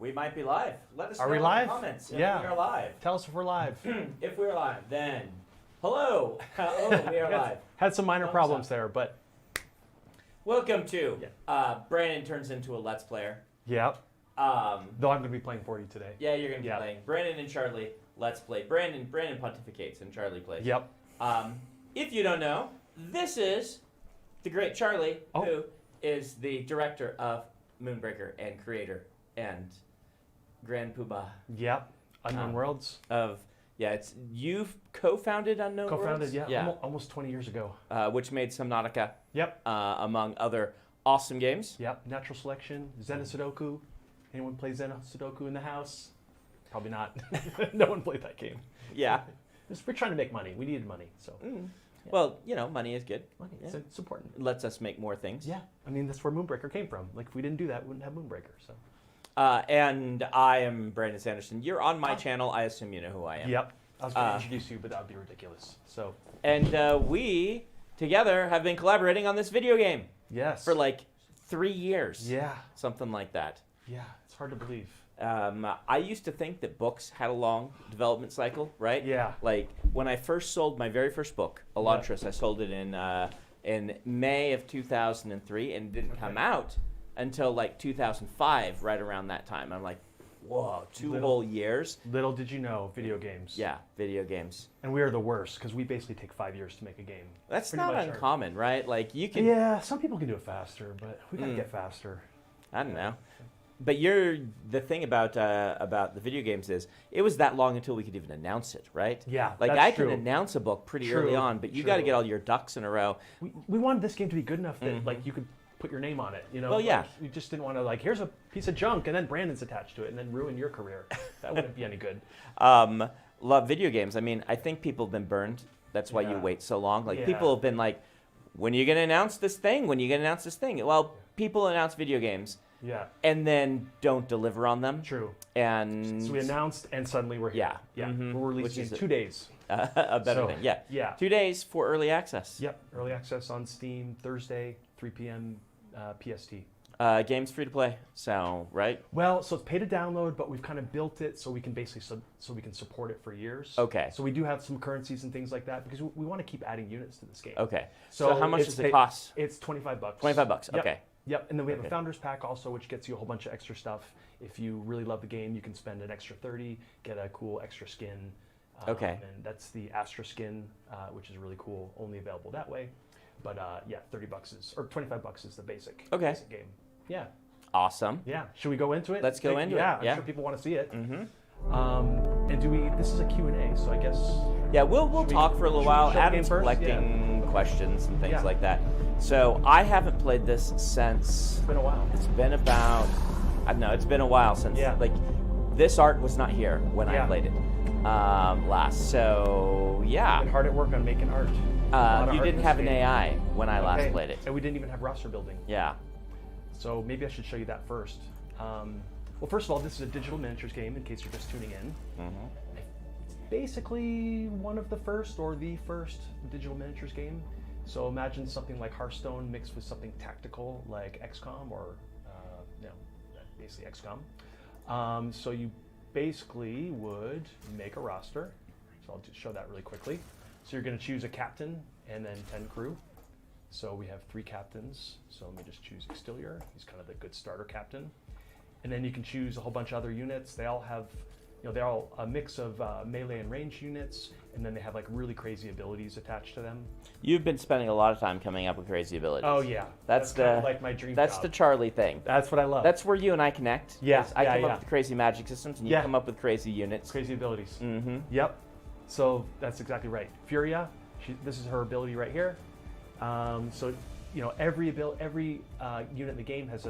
We might be live. Let us Are know we in live? the comments if Yeah. we are live. Tell us if we're live. If we're live, then hello. Oh, we are live. Had some minor Thumbs problems up. there, but Welcome to Brandon turns into a Let's Player. yeah. Um, Though I'm going to be playing for you today. yeah, you're gonna be Yeah. playing. Brandon and Charlie Let's Play. Brandon pontificates and Charlie plays. Yep. If you don't know, this is the great Charlie, Oh. who is the director of Moonbreaker and creator and Grand Poobah Yep. Unknown Worlds. of it's you've co-founded Unknown Co-founded, Worlds? yeah. Almost 20 years ago. Which made Subnautica Yep. among other awesome games. Yep. Natural Selection. Zen and Sudoku. Anyone play Zen and Sudoku in the house? Probably not. No one played that game. Yeah. We're trying to make money. We needed money, so. Well, money is good. Money. Yeah. It's important. It lets us make more things. Yeah. I mean, that's where Moonbreaker came from. Like, if we didn't do that, we wouldn't have Moonbreaker, so. And I am Brandon Sanderson. You're on my channel. I assume you know who I am. Yep. I was going to introduce you, but that would be ridiculous. So. And we, together, have been collaborating on this video game Yes. for like 3 years. Yeah. Something like that. Yeah. It's hard to believe. I used to think that books had a long development cycle, right? Yeah. Like when I first sold my very first book, Elantris, I sold it in May of 2003, and it didn't come out until like 2005, right around that time. I'm like, whoa, two whole years. Little did you know, video games. Yeah, video games. And we are the worst because we basically take 5 years to make a game. That's Pretty not much uncommon, right? Like you can. Yeah, some people can do it faster, but we gotta get faster. I don't know. But the thing about the video games is it was that long until we could even announce it, right? Yeah, like that's I can true. announce a book pretty True, early on, but you got to true. get all your ducks in a row. We wanted this game to be good enough that like you could put your name on it. You know. Well, yeah. Like, we just didn't want to like here's a piece of junk and then Brandon's attached to it and then ruin your career. That wouldn't be any good. Love video games. I mean, I think people have been burned. That's why you wait so long. Like people have been like, when are you going to announce this thing? When are you going to announce this thing? Well, people announce video games. Yeah. And then don't deliver on them. True. And So we announced and suddenly we're here. Yeah. Yeah. We're releasing in 2 days. A better thing. Yeah. Yeah. 2 days for early access. Yep. Early access on Steam Thursday, 3 p.m. PST. Game's free to play. So right. Well, so it's pay to download, but we've kind of built it so we can basically so we can support it for years. Okay. So we do have some currencies and things like that because we want to keep adding units to this game. Okay. So how much does it cost? It's $25. $25. Yep. Okay. Yep. And then we have a founders pack also, which gets you a whole bunch of extra stuff. If you really love the game, you can spend an extra 30, get a cool extra skin. Okay. And that's the Astra skin, which is really cool. Only available that way. But yeah, $30 is or $25 is the basic. Okay. Basic game. Yeah. Awesome. Yeah. Should we go into it? Let's go into it. Yeah. I'm sure people want to see it. And do we? This is a Q&A, so I guess. Yeah, we'll talk for a little while. show the game Adam's first? collecting questions and things Yeah. like that. So I haven't played this since. It's been a while. It's been about. I don't know. It's been a while since. Yeah. Like, this art was not here when I Yeah. played it last. So yeah. Been hard at work on making art. You didn't have an AI when I last played it. And we didn't even have roster building. Yeah. So maybe I should show you that first. Well, first of all, this is a digital miniatures game in case you're just tuning in. It's basically one of the first or the first digital miniatures game. So imagine something like Hearthstone mixed with something tactical like XCOM or, basically XCOM. So you basically would make a roster. So I'll just show that really quickly. So you're going to choose a captain and then 10 crew. So we have 3 captains. So let me just choose Extilier. He's kind of the good starter captain. And then you can choose a whole bunch of other units. They all have, they're all a mix of melee and range units, and then they have like really crazy abilities attached to them. You've been spending a lot of time coming up with crazy abilities. Oh yeah, That's kind the of like my dream That's job. the Charlie thing. That's what I love. That's where you and I connect. Yeah, is I yeah, come yeah. up with crazy magic systems, and you Yeah. come up with crazy units. crazy abilities. Mm-hmm. Yep. So that's exactly right. Furia, this is her ability right here. So every unit in the game has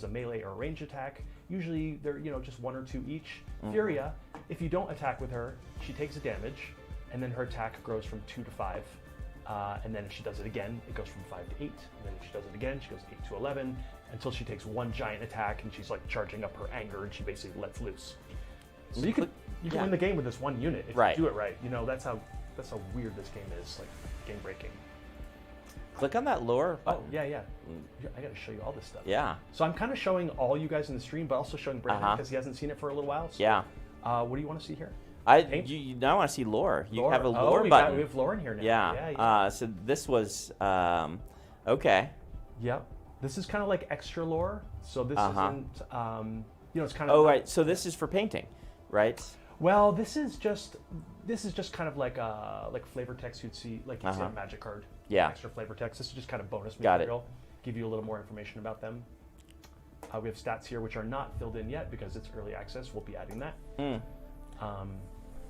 a melee or a range attack. Usually they're just 1 or 2 each. Furia, if you don't attack with her, she takes a damage, and then her attack grows from 2 to 5. And then if she does it again, it goes from 5 to 8. And then if she does it again, she goes 8 to 11 until she takes one giant attack and she's like charging up her anger and she basically lets loose. So you can win the game with this one unit if you do it right. That's how weird this game is, like game breaking. Click on that lure Oh, button. yeah. Here, I got to show you all this stuff. Yeah. So I'm kind of showing all you guys in the stream, but also showing Brandon because he hasn't seen it for a little while. So, Yeah. what do you want to see here? You now want to see lore. You Lore. have a lore we button. We have lore in here now. Yeah. So this was okay. Yep. This is kind of like extra lore. So this isn't. It's kind of. Oh, right. So this is for painting, right? Well, this is just kind of like flavor text you'd see on a magic card. Yeah. Extra flavor text. This is just kind of bonus Got material. Give you a little more information about them. We have stats here which are not filled in yet because it's early access. We'll be adding that.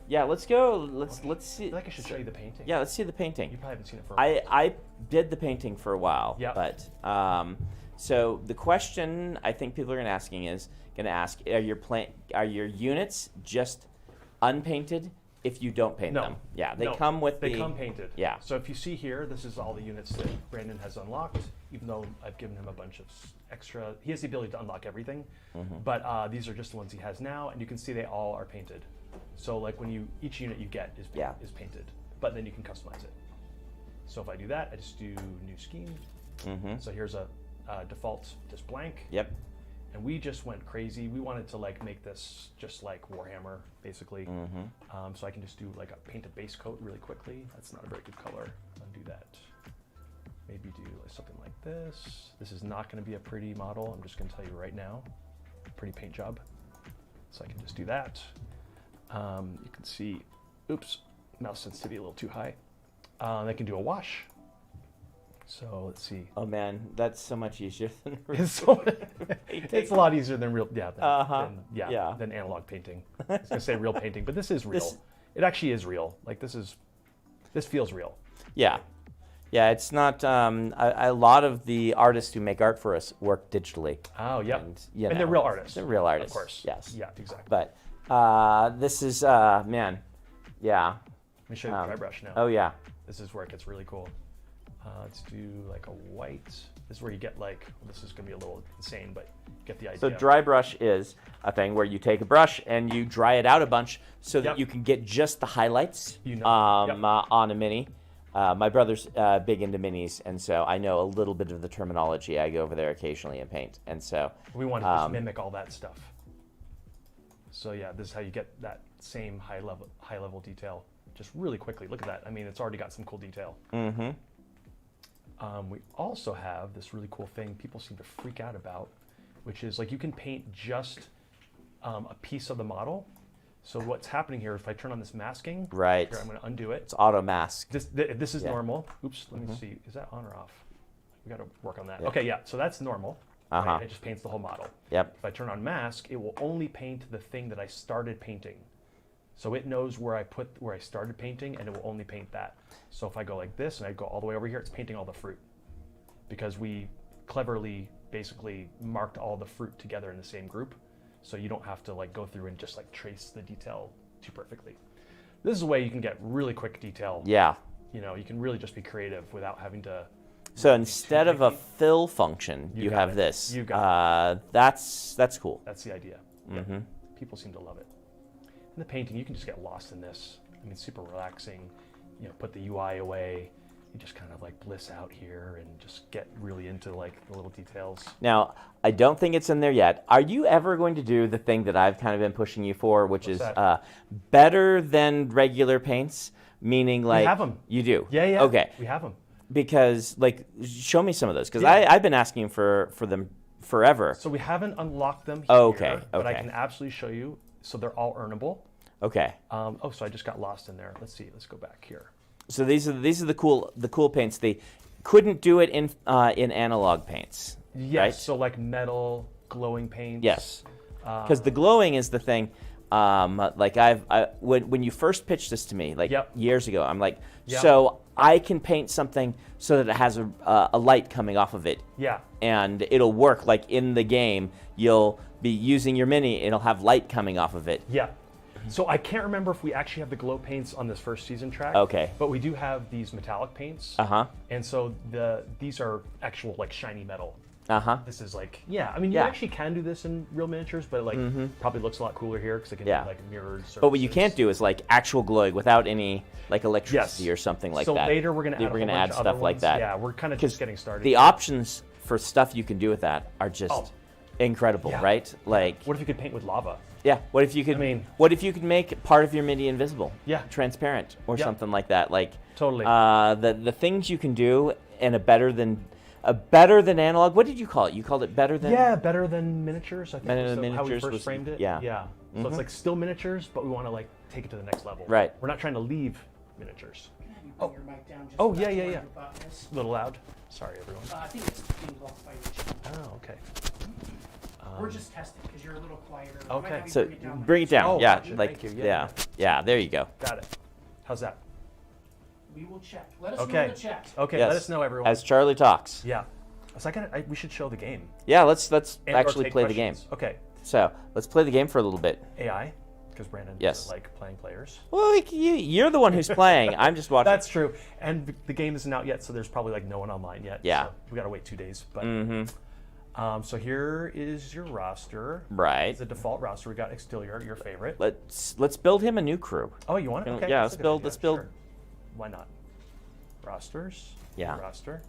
Yeah, let's go. Let's see. I feel like I should show you the painting. Yeah, let's see the painting. You probably haven't seen it for a while. I did the painting for a while. Yeah. But so the question I think people are going to ask: are your units just unpainted if you don't paint them? Yeah, they come with They come painted. Yeah. So if you see here, this is all the units that Brandon has unlocked. Even though I've given him a bunch of extra, he has the ability to unlock everything. But these are just the ones he has now, and you can see they all are painted. So like each unit you get is painted, but then you can customize it. So if I do that, I just do new scheme. So here's a default just blank. Yep. And we just went crazy. We wanted to make this just like Warhammer, basically. So I can just do paint a base coat really quickly. That's not a very good color. Undo that. Maybe do something like this. This is not going to be a pretty model. I'm just going to tell you right now. Pretty paint job. So I can just do that. You can see, oops, mouse sensitivity a little too high. I can do a wash. So let's see. Oh man, that's so much easier than It's a lot easier than real, than analog painting. I was gonna say real painting, but this is real. It actually is real. This feels real. Yeah. Yeah, it's not. A lot of the artists who make art for us work digitally. Oh, yep. And they're real artists. They're real artists. Of course. Yes. Yeah, exactly. But this is, man, yeah. Let me show you the dry brush now. Oh, yeah. This is where it gets really cool. Let's do a white. This is where you get this is going to be a little insane, but you get the idea. So dry brush is a thing where you take a brush and you dry it out a bunch so that you can get just the highlights on a mini. My brother's big into minis, and so I know a little bit of the terminology. I go over there occasionally and paint, and so we want to just mimic all that stuff. So yeah, this is how you get that same high level detail just really quickly. Look at that. I mean, it's already got some cool detail. We also have this really cool thing people seem to freak out about, which is you can paint just a piece of the model. So what's happening here, if I turn on this masking, right? Here, I'm going to undo it. It's auto mask. This is normal. Oops, let me see. Is that on or off? We got to work on that. Yep. Okay, yeah. So that's normal. Right? It just paints the whole model. Yep. If I turn on mask, it will only paint the thing that I started painting. So it knows where I started painting, and it will only paint that. So if I go like this and I go all the way over here, it's painting all the fruit, because we cleverly basically marked all the fruit together in the same group. So you don't have to go through and just trace the detail too perfectly. This is a way you can get really quick detail. Yeah. You can really just be creative without having to. So instead of a fill function, you have this. You got it. That's cool. That's the idea. Yeah. People seem to love it. In the painting, you can just get lost in this. I mean, super relaxing. Put the UI away. You just kind of bliss out here and just get really into the little details. Now, I don't think it's in there yet. Are you ever going to do the thing that I've kind of been pushing you for, which What's is better than regular paints? Meaning we have them. You do? Yeah. Okay. We have them. Because show me some of those, because I've been asking for them forever. So we haven't unlocked them here, Okay. But I can absolutely show you. So they're all earnable. Okay. So I just got lost in there. Let's see. Let's go back here. So these are the cool paints. They couldn't do it in analog paints. Yes. Right? So metal glowing paints. Yes. Because the glowing is the thing. When you first pitched this to me years ago, I'm like, so I can paint something so that it has a light coming off of it. Yeah. And it'll work in the game. You'll be using your mini. It'll have light coming off of it. Yeah. So I can't remember if we actually have the glow paints on this first season track. Okay. But we do have these metallic paints. And so these are actual shiny metal. This is like, I mean, you actually can do this in real miniatures, but like probably looks a lot cooler here because it can be like mirrored surfaces. But what you can't do is like actual glowing without any like electricity or something like that. So later we're going to add stuff like that. Yeah, we're kind of just getting started. The options for stuff you can do with that are just incredible, right? Like, what if you could paint with lava? Yeah. What if you could? What if you could make part of your MIDI invisible? Yeah. Transparent or something like that. Like totally. The things you can do in a better than analog. What did you call it? You called it better than. Yeah, better than miniatures. I think better than miniatures how we first was, framed it. Yeah. Yeah. So it's like still miniatures, but we want to like take it to the next level. Right. We're not trying to leave miniatures. Your mic down just Oh, yeah. A little loud. Sorry, everyone. I think it's being blocked by your channel. Oh, okay. We're just testing because you're a little quieter. Okay. So bring it down. Oh, Yeah. gotcha. Like Thank you. yeah. There you go. Got it. How's that? We will check. Let us know in the chat. Okay. Yes. Let us know, everyone. As Charlie talks. Yeah. So we should show the game. Yeah. Let's And actually take play the game. questions. Okay. So let's play the game for a little bit. AI, because Brandon doesn't like playing players. Well, you're the one who's playing. I'm just watching. That's true. And the game isn't out yet, so there's probably like no one online yet. Yeah. So we got to wait 2 days. But so here is your roster. Right. It's a default roster. We got Extilior, your favorite. Let's build him a new crew. Oh, you want it? Okay. Yeah. That's a good idea. Let's build. Sure. Why not? Rosters. Yeah. Roster.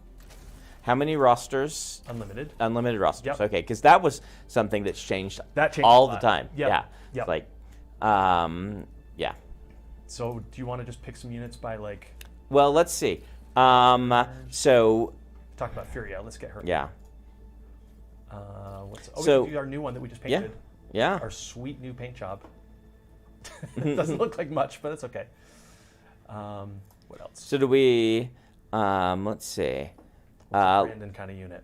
How many rosters? Unlimited. Unlimited rosters. Yep. Okay, because that was something that's changed. That changed all a the lot. time. Yep. Yeah. Yep. Like, yeah. So do you want to just pick some units by like? Well, let's see. So. Talk about Furia. Let's get her. Yeah. We So- can do our new one that we just painted. Yeah. Our sweet new paint job. It doesn't look like much, but it's okay. What else? So do we? Let's see. Brandon kind of unit.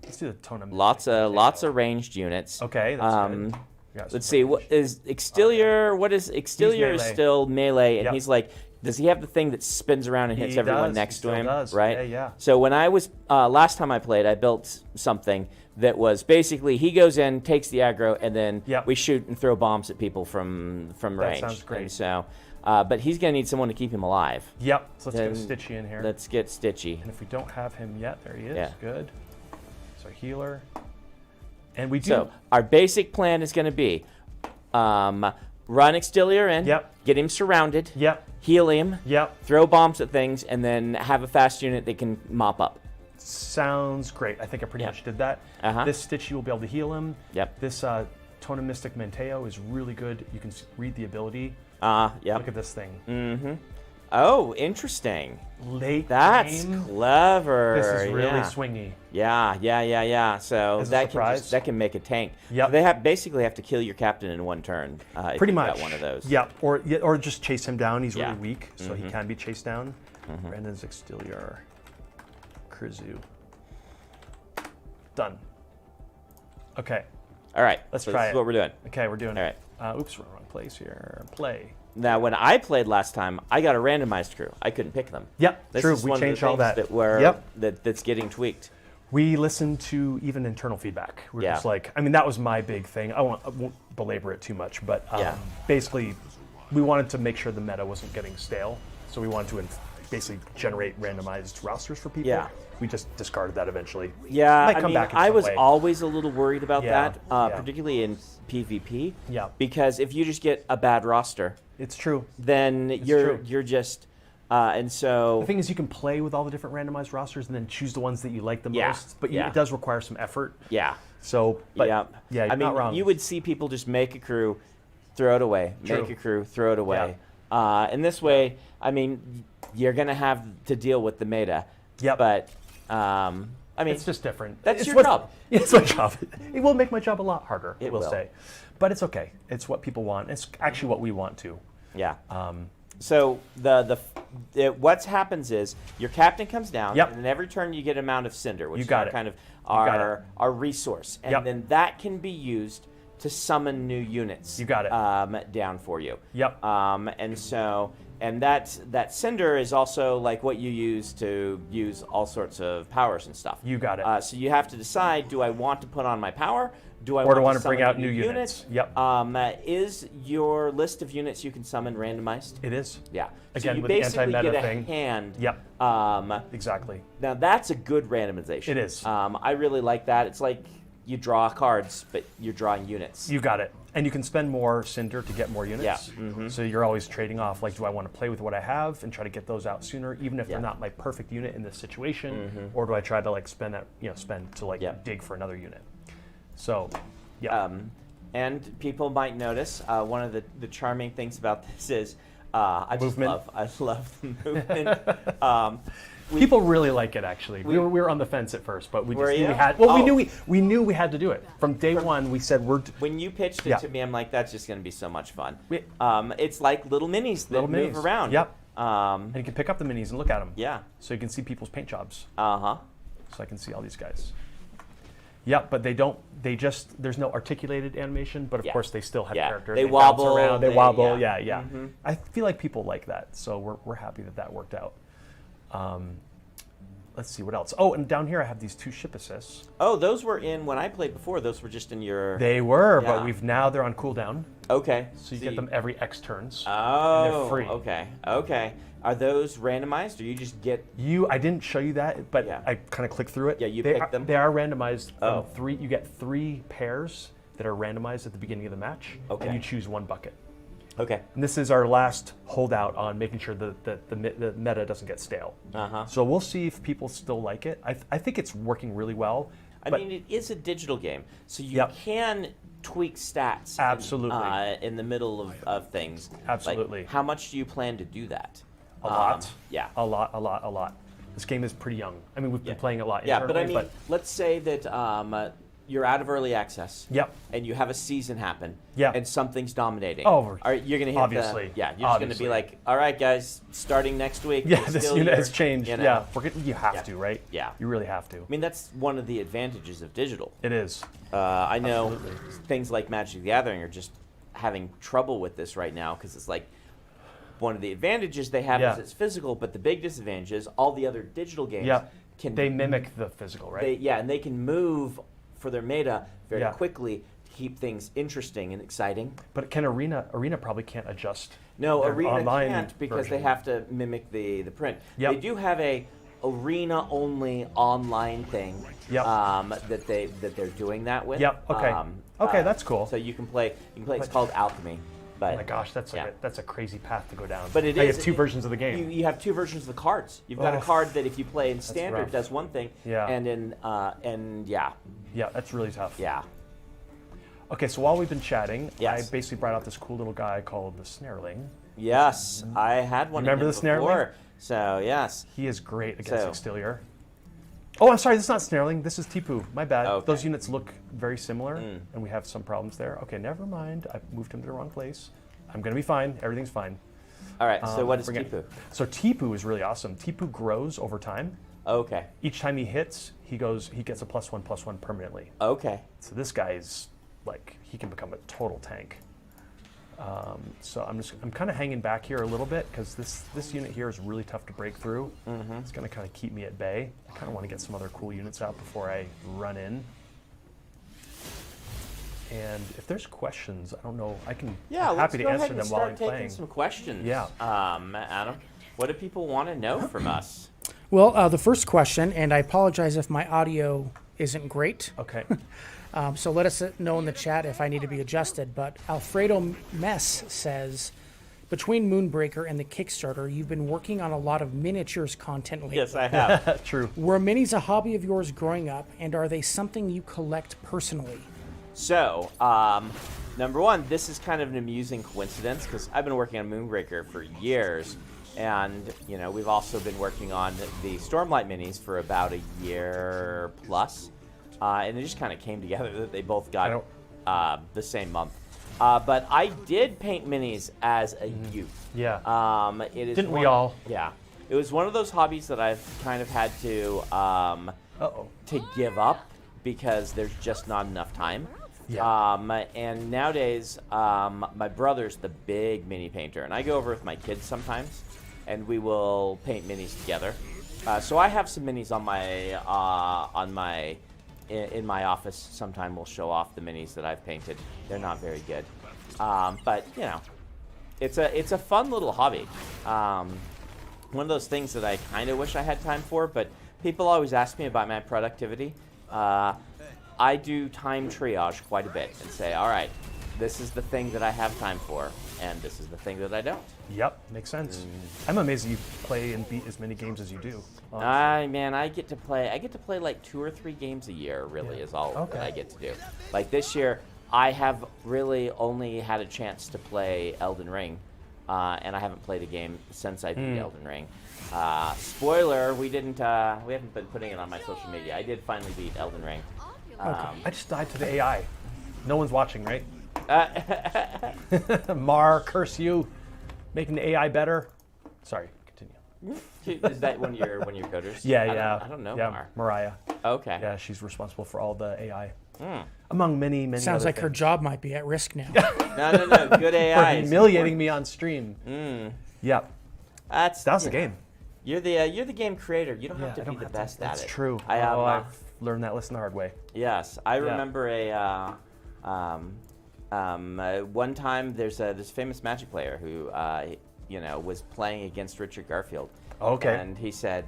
Let's do the tone of Lots of ranged units. Okay, that's good. Let's see. What is Extilior? What is Extilior? Is melee. still melee, and Yep. he's like. Does he have the thing that spins around and hits He everyone does. next He to still him? does. Right. Yeah. So when I was last time I played, I built something that was basically he goes in, takes the aggro, and then Yep. we shoot and throw bombs at people from range. sounds great. And so, but he's gonna need someone to keep him alive. Yep. So let's Then get Stitchy in here. Let's get Stitchy. And if we don't have him yet, there he is. Yeah. Good. So healer. And we do. So our basic plan is going to be run Extilior in, Yep. get him surrounded, Yep. heal him, Yep. throw bombs at things, and then have a fast unit that can mop up. Sounds great. I think I pretty much did that. This Stitchy will be able to heal him. Yep. This Tona Mystic Menteo is really good. You can read the ability. Yep. Look at this thing. Mm-hmm. Oh, interesting. Late That's game. clever. This is really yeah. swingy. Yeah. So As a that surprise. that can make a tank. Yep. So they basically have to kill your captain in one turn. If Pretty you've much. got one of those. Yeah, or just chase him down. He's Yeah. really weak, so he can be chased down. Brandon's Extilior. Krizu. Done. Okay. All right. Let's so try this it. is what we're doing. Okay, we're doing All it. Oops, we're in the wrong place here. Play. Now, when I played last time, I got a randomized crew. I couldn't pick them. Yep, This true. is We one of the changed all things that. were Yep. that's getting tweaked. We listened to even internal feedback. We're Yeah. just like, I mean, that was my big thing. I won't belabor it too much, but basically, we wanted to make sure the meta wasn't getting stale. So we wanted to basically generate randomized rosters for people. Yeah. We just discarded that eventually. Yeah, Might I come mean, back in I some was way. always a little worried about Yeah, that, yeah. particularly in PvP. Yeah. Because if you just get a bad roster, It's true. then true. you're just and so The thing is, you can play with all the different randomized rosters and then choose the ones that you like the Yeah, most. But yeah. it does require some effort. yeah. So, but yeah. you're I mean, not wrong. you would see people just make a crew, throw it away, True. make a crew, throw it away. In this way, I mean, you're going to have to deal with the meta. Yep. But, I mean, It's just different. That's It's your what- job. It's my job. It will make my job a lot harder, It we'll will. say. But it's okay. It's what people want. It's actually what we want to. yeah. So what happens is your captain comes down, Yep. and then every turn you get an amount of cinder, which You is got our it. kind of got our resource, and Yep. then that can be used to summon new units. You got it. Down for you. Yep. And so And that cinder is also like what you use to use all sorts of powers and stuff. You got it. So you have to decide: do I want to put on my power? Do I Or do I want want to bring summon out new units? Yep. Is your list of units you can summon randomized? It is. Yeah. Again, so you with the basically anti-meta get a thing. hand. Yep. Exactly. Now that's a good randomization. It is. I really like that. It's like you draw cards, but you're drawing units. You got it. And you can spend more cinder to get more units. Yeah. So you're always trading off, like, do I want to play with what I have and try to get those out sooner, even if they're not my perfect unit in this situation, or do I try to like spend to dig for another unit? So, yeah. And people might notice one of the charming things about this is I love the movement. People really like it, actually. We were on the fence at first, but we just Were knew you? we had. Well, we knew we had to do it from day one. We said When you pitched it to me, I'm like, that's just going to be so much fun. We- It's like little minis that move around. Yep. And you can pick up the minis and look at them. Yeah. So you can see people's paint jobs. So I can see all these guys. Yep, but there's no articulated animation, but of course they still have character. They bounce wobble, around, they they- wobble, yeah. yeah. I feel like people like that, so we're happy that worked out. Let's see, what else? Oh, and down here I have these 2 ship assists. Oh, those were in when I played before. Those were just in your. They were, Yeah. but now they're on cooldown, Okay. so you get them every X turns. Oh. and they're free. Okay. Are those randomized, or you just get? I didn't show you that, but Yeah. I kind of clicked through it. Yeah, you they picked them? They are randomized. Oh. 3. You get 3 pairs that are randomized at the beginning of the match, Okay. and you choose 1 bucket. Okay. And this is our last holdout on making sure that the meta doesn't get stale. So we'll see if people still like it. I think it's working really well. I but mean, it is a digital game, so you Yep. can tweak stats. Absolutely. In the middle of things. Absolutely. Like, how much do you plan to do that? a lot. Yeah. A lot. This game is pretty young. I mean, we've been playing a lot. Yeah, but I internally, mean, let's say that you're out of early access. Yep. And you have a season happen. Yeah. And something's dominating. Oh, you're gonna hit obviously. you're just gonna be like, all right, guys, starting next week. Yeah, it's this still unit your-" has changed. You know? Yeah, you have to, right? Yeah. You really have to. I mean, that's one of the advantages of digital. It is. I know Absolutely. things like Magic the Gathering are just having trouble with this right now because it's like one of the advantages they have is it's physical, but the big disadvantage is all the other digital games They mimic the physical, right? and they can move for their meta very Yeah. quickly to keep things interesting and exciting. But can Arena probably can't adjust? No, their Arena online can't because they version. have to mimic the print. Yep. They do have a Arena only online thing that they're doing that with. Yep. Okay. Okay, that's cool. So you can play. It's called Alchemy. But Oh my gosh, that's a crazy path to go down. But it I is. have 2 versions of the game. You have 2 versions of the cards. You've got a card that if you play in standard rough. does one thing, Yeah. and in Yeah, that's really tough. yeah. Okay, so while we've been chatting, Yes. I basically brought out this cool little guy called the Snareling. Yes, I had one. Remember of the them Snareling? before. So yes. He is great against So- Extilior. Oh, I'm sorry, this is not Snareling. This is Tipu. My bad. Okay. Those units look very similar, and we have some problems there. Okay, never mind. I moved him to the wrong place. I'm going to be fine. Everything's fine. All right. So what is forget- Tipu? So Tipu is really awesome. Tipu grows over time. Okay. Each time he hits, he gets a +1/+1 permanently. Okay. So this guy is like, he can become a total tank. So I'm kind of hanging back here a little bit because this unit here is really tough to break through. It's going to kind of keep me at bay. I kind of want to get some other cool units out before I run in. And if there's questions, I don't know, I'm happy to answer them while I'm taking playing. some questions. Yeah. Adam, what do people want to know from us? Well, the first question, and I apologize if my audio isn't great. Okay. So let us know in the chat if I need to be adjusted. But Alfredo Mess says, between Moonbreaker and the Kickstarter, you've been working on a lot of miniatures content lately. Yes, I have. True. Were minis a hobby of yours growing up, and are they something you collect personally? So, number one, this is kind of an amusing coincidence because I've been working on Moonbreaker for years, and we've also been working on the Stormlight minis for about a year plus, and it just kind of came together that they both got the same month. But I did paint minis as a youth. Yeah. It is Didn't we all? Yeah. It was one of those hobbies that I've kind of had to give up because there's just not enough time. Yeah. And nowadays, my brother's the big mini painter, and I go over with my kids sometimes, and we will paint minis together. So I have some minis in my office. Sometime we'll show off the minis that I've painted. They're not very good, but you know, it's a fun little hobby. One of those things that I kind of wish I had time for, but people always ask me about my productivity. I do time triage quite a bit and say, all right, this is the thing that I have time for, and this is the thing that I don't. Yep, makes sense. I'm amazed that you play and beat as many games as you do. Man, I get to play like 2 or 3 games a year, really, is all that I get to do. Like this year, I have really only had a chance to play Elden Ring, and I haven't played a game since I beat Elden Ring. Spoiler, we haven't been putting it on my social media. I did finally beat Elden Ring. I just died to the AI. No one's watching, right? Mar, curse you. Making the AI better. Sorry, continue. Is that one of your coders? Yeah. I don't know Mar. Mariah. Okay. Yeah, she's responsible for all the AI. Among many Sounds other like her things. job might be at risk now. No. Good AI. For humiliating me on stream. Yep. That was the game. You're the game creator. You don't have I to be don't the have best to, at That's it. true. I've I've learned that lesson the hard way. Yes, I remember one time there's this famous Magic player who was playing against Richard Garfield. Okay. And he said,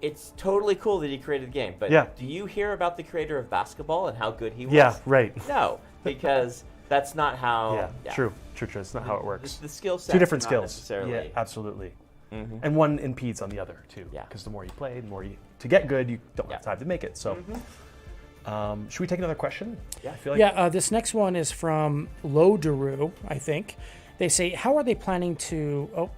it's totally cool that he created the game, but do you hear about the creator of basketball and how good he was? Yeah, right. No, because that's not how. True. It's not how it works. The skill set. Two different skills. Necessarily. Yeah, absolutely. And one impedes on the other too. Yeah. Because the more you play, the more to get good, you don't have time to make it. So, should we take another question? Yeah. I feel like This next one is from Lodaru, I think. They say, how are they planning to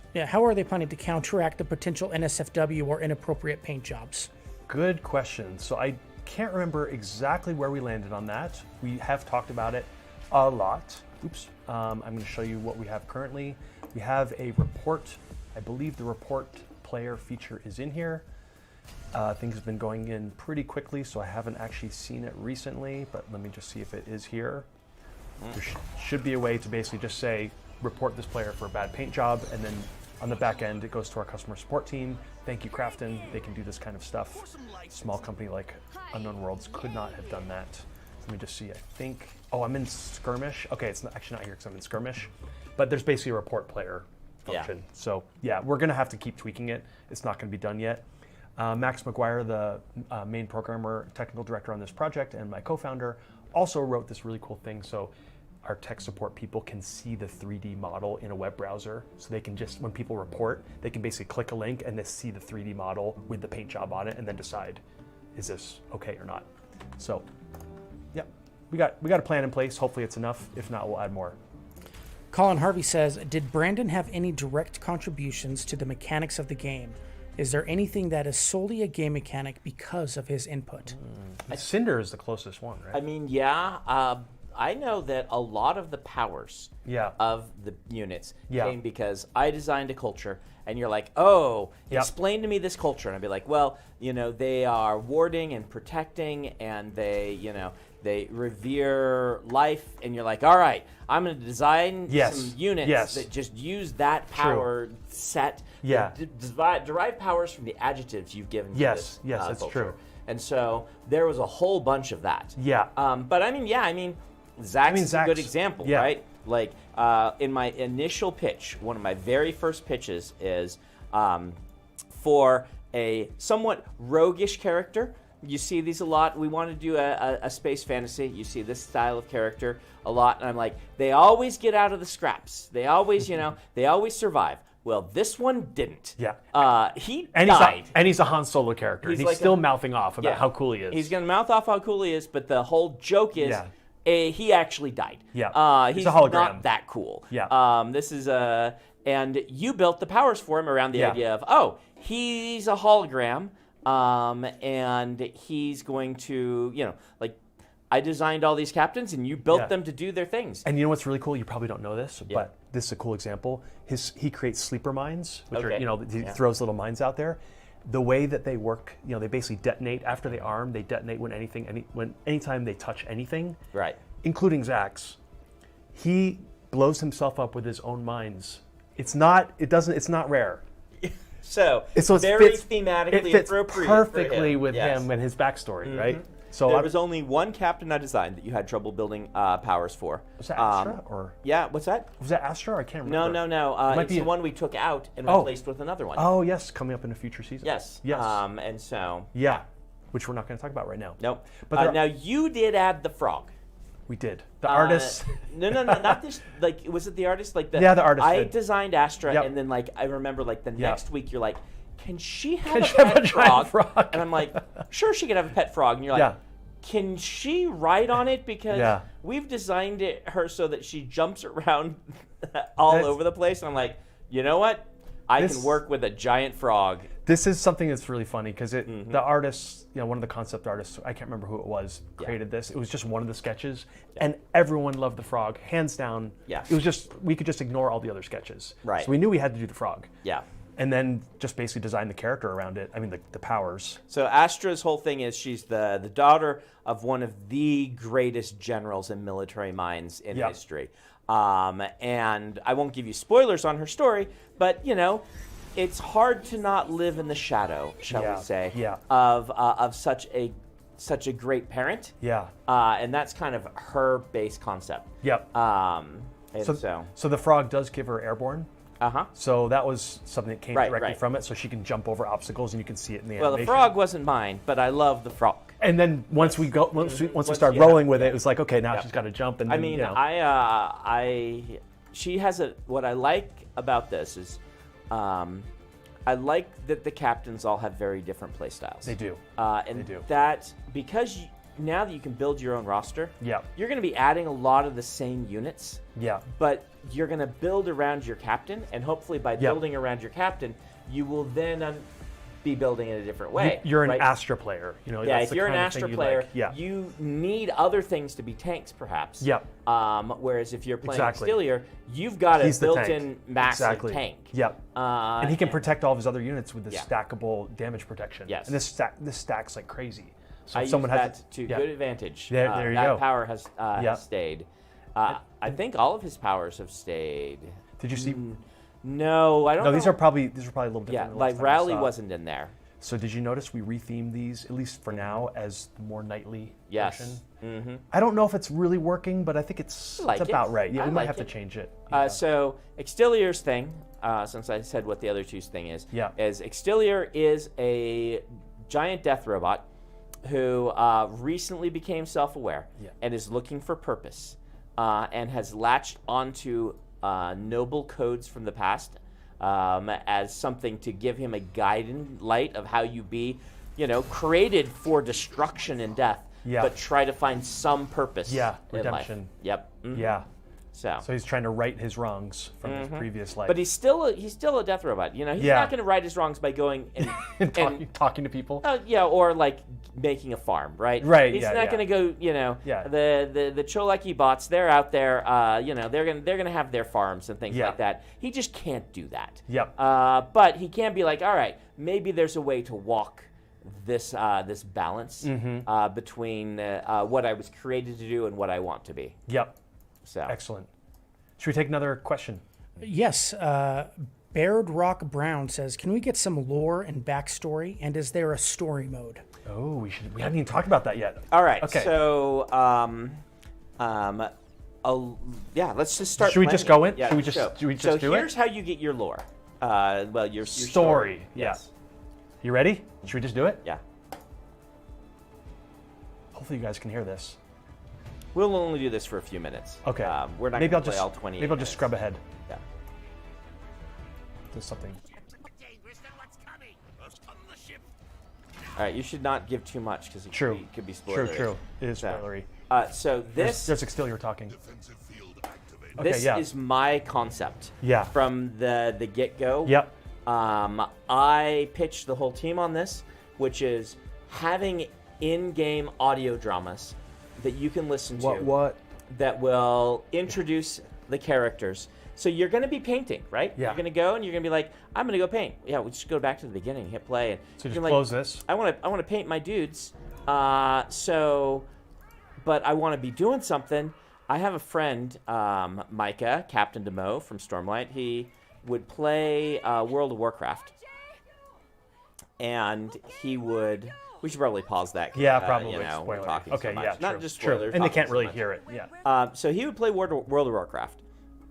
counteract the potential NSFW or inappropriate paint jobs? Good question. So I can't remember exactly where we landed on that. We have talked about it a lot. Oops. I'm going to show you what we have currently. We have a report. I believe the report player feature is in here. Things have been going in pretty quickly, so I haven't actually seen it recently, but let me just see if it is here. There should be a way to basically just say, report this player for a bad paint job, and then on the back end, it goes to our customer support team. Thank you, Crafton. They can do this kind of stuff. Small company like Unknown Worlds could not have done that. Let me just see, I think, I'm in Skirmish. Okay, it's actually not here because I'm in Skirmish, but there's basically a report player function. Yeah. So yeah, we're gonna have to keep tweaking it. It's not gonna be done yet. Max McGuire, the main programmer, technical director on this project, and my co-founder also wrote this really cool thing. So our tech support people can see the 3D model in a web browser. So they can just, when people report, they can basically click a link and they see the 3D model with the paint job on it and then decide, is this okay or not? So yeah, we got a plan in place. Hopefully it's enough. If not, we'll add more. Colin Harvey says, did Brandon have any direct contributions to the mechanics of the game? Is there anything that is solely a game mechanic because of his input? Cinder is the closest one, right? I mean, I know that a lot of the powers of the units came because I designed a culture, and you're like, explain to me this culture. And I'd be like, well, they are warding and protecting, and they revere life. And you're like, all right, I'm going to design some units that just use that power set. Yeah. Derive powers from the adjectives you've given to this that's culture. true. And so there was a whole bunch of that. Yeah. But I mean, Zach's a good example, right? Like in my initial pitch, one of my very first pitches is for a somewhat roguish character. You see these a lot. We want to do a space fantasy. You see this style of character a lot, and I'm like, they always get out of the scraps. They always, they always survive. Well, this one didn't. Yeah. He died. He's a Han Solo character. He's like still mouthing off about how cool he is. He's going to mouth off how cool he is, but the whole joke is he actually died. Yeah. He's a hologram. not that cool. Yeah. This is and you built the powers for him around the idea of, he's a hologram, and he's going to, I designed all these captains, and you built them to do their things. And you know what's really cool? You probably don't know this, but this is a cool example. He creates sleeper mines, which are, he throws little mines out there. the way that they work, they basically detonate after they arm. They detonate anytime they touch anything, Right. including Zach's. He blows himself up with his own mines. It's not rare. So It very fits- thematically It fits appropriate perfectly for him. with Yes. him and his backstory, right? So There was only one captain I designed that you had trouble building powers for. was that Astra or Yeah, what's that? was that Astra? I can't No, remember. no. might It's be the a- one we took out and Oh. replaced with another one. Oh yes, coming up in a future season. Yes. Yes. And so, Yeah, which we're not going to talk about right now. nope. But there- Now you did add the frog. We did. The artists. No, not this. Like, was it the artist? Like the. Yeah, the artist I did. designed Astra, Yep. and then like I remember like the next week you're like, can she have Can a she have a pet giant frog? And I'm like, sure, she could have a pet frog. And you're like, Yeah. can she ride on it? Because Yeah. we've designed her so that she jumps around all That's- over the place. And I'm like, you know what? I This- can work with a giant frog. This is something that's really funny because Mm-hmm. the artists, one of the concept artists, I can't remember who it was, created this. It was just one of the sketches, and everyone loved the frog, hands down. Yeah. It was just we could just ignore all the other sketches. Right. So we knew we had to do the frog. Yeah. And then just basically design the character around it. I mean, the powers. So Astra's whole thing is she's the daughter of one of the greatest generals and military minds in Yep. history. And I won't give you spoilers on her story, but it's hard to not live in the shadow, shall Yeah, we say, yeah. of such a great parent. Yeah. And that's kind of her base concept. Yep. And So the frog does give her airborne. uh-huh. So that was something that came Right, directly right. from it. So she can jump over obstacles, and you can see it in the Well, animation. the frog wasn't mine, but I love the frog. And then once we start yeah, rolling with it, it was like, okay, now Yeah. she's got to jump. And I then, mean, she has what I like about this is, I like that the captains all have very different play styles. They do. And They do. that, because now that you can build your own roster, Yeah. you're going to be adding a lot of the same units, Yeah. but you're going to build around your captain, and hopefully by building around your captain, you will then be building in a different way. You're an right? Astra player. Yeah, that's if the you're an kind of Astra thing you player, like. Yeah. you need other things to be tanks, perhaps. Yep. Whereas if you're playing Exactly. Extilier, you've got a He's the tank. built-in massive Exactly. tank. Yep. And he can protect all of his other units with the Yeah. stackable damage protection. Yes. And this stacks like crazy. So I if use someone that has to yeah. good advantage. There you that go. power has Yep. stayed. I think all of his powers have stayed. Did you see? No, I don't know. No, these are probably a little different. Yeah, than the like last time I Rowley saw. wasn't in there. So did you notice we rethemed these, at least for now, as the more knightly Yes. version? Mm-hmm. I don't know if it's really working, but I think it's like it. about right. Yeah, I we might like have to it. change it. So Extilier's thing, since I said what the other two's thing is, Yeah. is Extilier is a giant death robot who recently became self-aware Yeah. and is looking for purpose, and has latched onto noble codes from the past as something to give him a guiding light of how you be, created for destruction and death, Yeah. but try to find some purpose. Yeah, in life. redemption. Yep. Mhm. Yeah. So So he's trying to right his wrongs from his previous life. But he's still a death robot. He's Yeah. not going to right his wrongs by going and talking to people. or like making a farm, right? Right, He's yeah, not yeah. going to go. Yeah. The Choleki bots, they're out there. They're gonna have their farms and things Yeah. like that. He just can't do that. Yep. But he can be like, all right, maybe there's a way to walk this balance Mm-hmm. between what I was created to do and what I want to be. Yep. So Excellent. Should we take another question? Yes. Baird Rock Brown says, "Can we get some lore and backstory? And is there a story mode?" Oh, we haven't even talked about that yet. All right. Okay. So, let's just start. Should we just planning go it. in? Yeah, Should we just do it? here's how you get your lore. Your Story. Yeah. Yes. You ready? Should we just do it? Yeah. Hopefully you guys can hear this. We'll only do this for a few minutes. Okay. We're not maybe going I'll to play just all 20. maybe I'll just scrub ahead. Yeah. There's something. All right. You should not give too much because it True. could be spoilery. True. It is So, spoilery. So this There's Extilier talking. Okay, this yeah. is my concept. Yeah. From the get go. Yep. I pitched the whole team on this, which is having in-game audio dramas that you can listen to What? that will introduce the characters So you're going to be painting, right? Yeah. You're going to go and you're going to be like, I'm going to go paint. Yeah, we just go back to the beginning, hit play, and So you're just like, close this. I want to paint my dudes. But I want to be doing something. I have a friend, Micah, Captain Demo from Stormlight. He would play World of Warcraft, and he would. We should probably pause that. 'Cause, Yeah, probably. You know, we're Spoiler. talking Okay, so much. yeah, Not true. just True. spoilers. And they talking can't so really much. hear it. Yeah. So he would play World of Warcraft,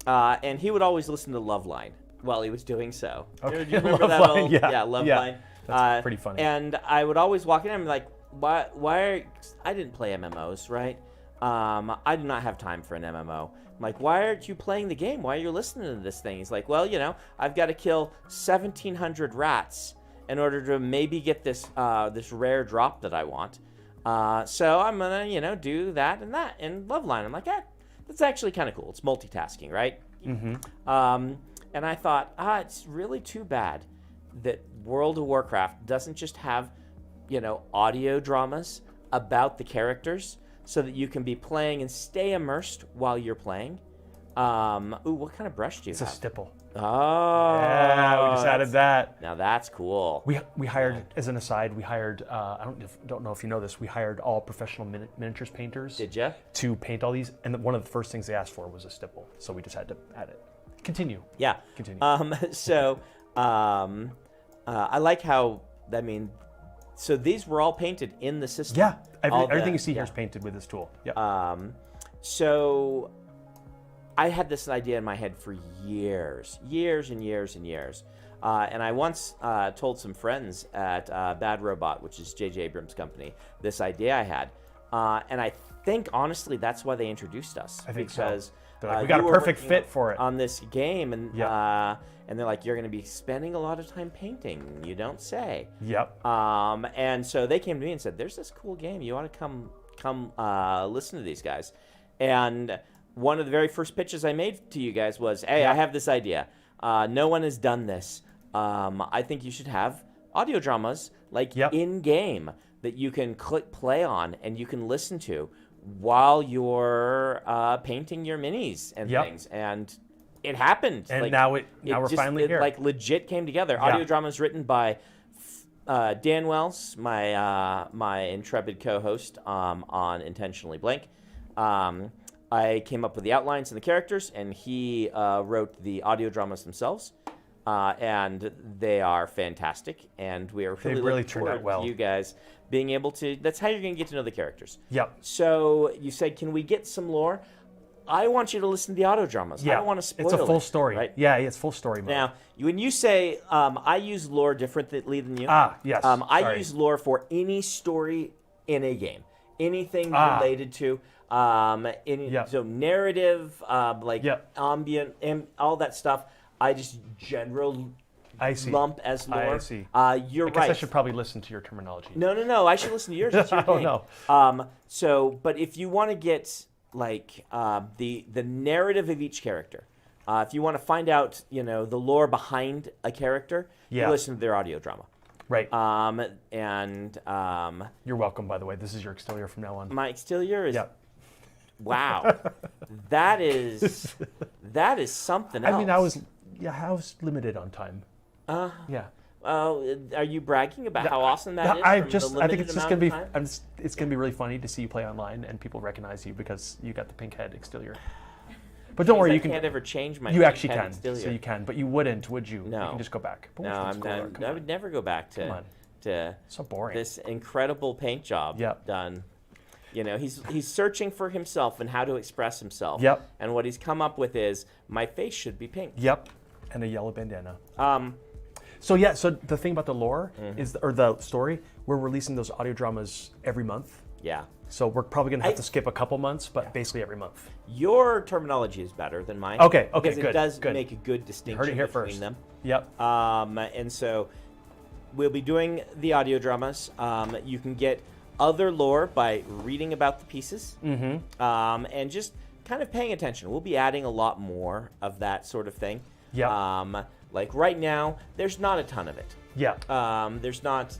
and he would always listen to Loveline while he was doing so. Okay. Do you remember that Loveline, old? yeah. Loveline. Yeah. That's pretty funny. And I would always walk in and be like, why are, I didn't play MMOs, right? I do not have time for an MMO. I'm like, why aren't you playing the game? Why are you listening to this thing? He's like, well, I've got to kill 1,700 rats in order to maybe get this this rare drop that I want. So I'm gonna, do that and that in Loveline. I'm like, that's actually kind of cool. It's multitasking, right? Mm-hmm. And I thought, it's really too bad that World of Warcraft doesn't just have, audio dramas about the characters so that you can be playing and stay immersed while you're playing. What kind of brush do you It's have? a stipple. Oh. Yeah, we just added that. Now that's cool. We hired, as an aside, I don't know if you know this, we hired all professional miniatures painters. Did you? To paint all these, and one of the first things they asked for was a stipple, so we just had to add it. Continue. Yeah. Continue. I like how, so these were all painted in the system. Yeah, All everything the- you see here yeah. is painted with this tool. Yeah. So I had this idea in my head for years and years. And I once told some friends at Bad Robot, which is J.J. Abrams' company, this idea I had. And I think, honestly, that's why they introduced us. I think so. because They're like, we got you a were perfect working fit for it. on this game, and Yep. and they're like, you're going to be spending a lot of time painting. You don't say. Yep. And so they came to me and said, there's this cool game. You ought to come listen to these guys. And one of the very first pitches I made to you guys was, hey, I have this idea. No one has done this. I think you should have audio dramas like in-game that you can click play on and you can listen to while you're painting your minis and things. And it happened. And now we're finally here. Like legit came together. Audio dramas written by Dan Wells, my intrepid co-host on Intentionally Blank. I came up with the outlines and the characters, and he wrote the audio dramas themselves. And they are fantastic, and we are really looking turned out forward well. to you guys being able to. That's how you're going to get to know the characters. Yep. So you said, can we get some lore? I want you to listen to the audio dramas. I don't want to spoil it. It's a full story. Right? Yeah, it's full story mode. Now, when you say I use lore differently than you, yes. I Sorry. use lore for any story in a game, anything related to so narrative, ambient, and all that stuff. I just lump as lore. I see. You're I guess right. I should probably listen to your terminology. No. I should listen to yours. It's your game. No. But if you want to get the narrative of each character, if you want to find out the lore behind a character, you listen to their audio drama. Right. You're welcome, by the way. This is your exterior from now on. My exterior is. Yep. Wow. that is something else. I mean, I was limited on time. Yeah. Are you bragging about how awesome that is? I think it's just gonna be. It's gonna be really funny to see you play online and people recognize you because you got the pink head exterior. But don't worry, you can't ever change my. You actually head can. exterior. So you can, but you wouldn't, would you? No. You can just go back. But No, I would never go back to so boring. This incredible paint job done. He's searching for himself and how to express himself. Yep. And what he's come up with is my face should be pink. Yep. And a yellow bandana. So the thing about the lore is, or the story, we're releasing those audio dramas every month. Yeah. So we're probably gonna have to skip a couple months, but basically every month. Your terminology is better than mine. Okay, because good, it does good. make a good distinction Heard it here between first. them. Yep. And so we'll be doing the audio dramas. You can get other lore by reading about the pieces, and just kind of paying attention. We'll be adding a lot more of that sort of thing. Yeah. Like right now, there's not a ton of it. Yeah. There's not,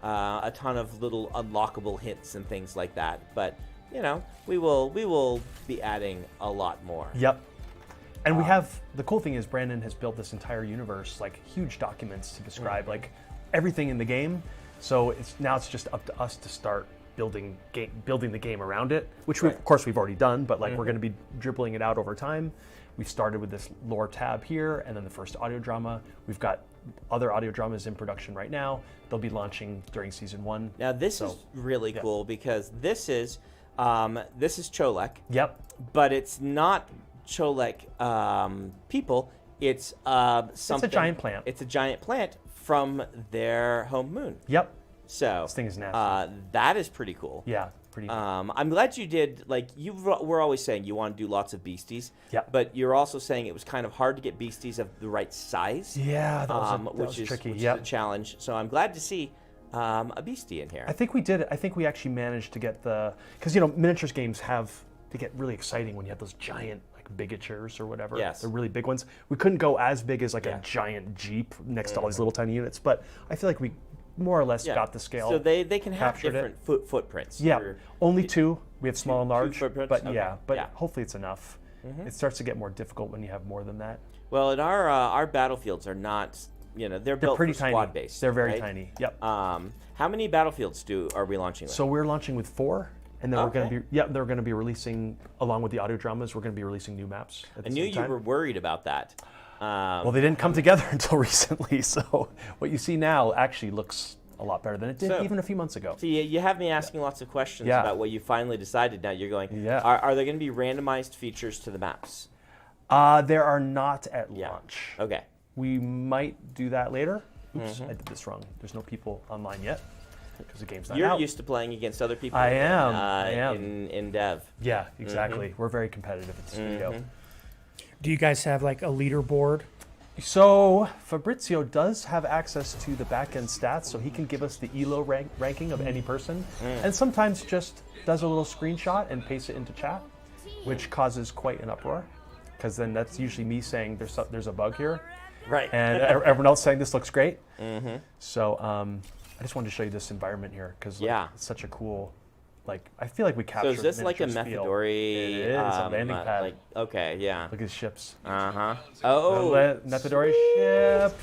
a ton of little unlockable hints and things like that. But we will be adding a lot more. Yep. And we have, the cool thing is Brandon has built this entire universe, like huge documents to describe like everything in the game. So it's just up to us to start building the game around it, which of course we've already done, but like we're going to be dribbling it out over time. We started with this lore tab here, and then the first audio drama. We've got other audio dramas in production right now. They'll be launching during season 1. Now this is really cool because this is Cholek. Yep. But it's not Cholek people. It's something. It's a giant plant. It's a giant plant from their home moon. Yep. So this thing is nasty. That is pretty cool. Yeah, pretty. I'm glad you did. Like you were always saying, you want to do lots of beasties. Yeah. But you're also saying it was kind of hard to get beasties of the right size. Yeah, that was tricky. Which is a challenge. So I'm glad to see a beastie in here. I think we did it. I think we actually managed to get because miniatures games they get really exciting when you have those giant like bigatures or whatever. Yes. They're really big ones. We couldn't go as big as like a giant Jeep next to all these little tiny units, but I feel like we more or less got the scale. So they can have captured different footprints. Yeah, only 2. We have small and large, footprints? but Okay. hopefully it's enough. It starts to get more difficult when you have more than that. Well, and our battlefields are not, they're built pretty for tiny. squad based. They're very right? tiny. Yep. How many battlefields are we launching with? So we're launching with 4, and then we're going to be they're going to be releasing along with the audio dramas. We're going to be releasing new maps. I knew you were worried about that. Well, they didn't come together until recently, so what you see now actually looks a lot better than it did even a few months ago. See, you have me asking lots of questions about what you finally decided. Now you're going, are there going to be randomized features to the maps? There are not at launch. Okay. We might do that later. Oops, I did this wrong. There's no people online yet because the game's not out. You're used to playing against other people. I am. In dev. Yeah, exactly. We're very competitive at the studio. Do you guys have like a leaderboard? So Fabrizio does have access to the back-end stats, so he can give us the ELO ranking of any person, and sometimes just does a little screenshot and pastes it into chat, which causes quite an uproar, because then that's usually me saying there's a bug here, right? And everyone else saying this looks great. So I just wanted to show you this environment here because it's such a cool. Like I feel like we captured. So is this like a Methadori? It is a landing pad. Look at the ships. Oh, Methadori ship.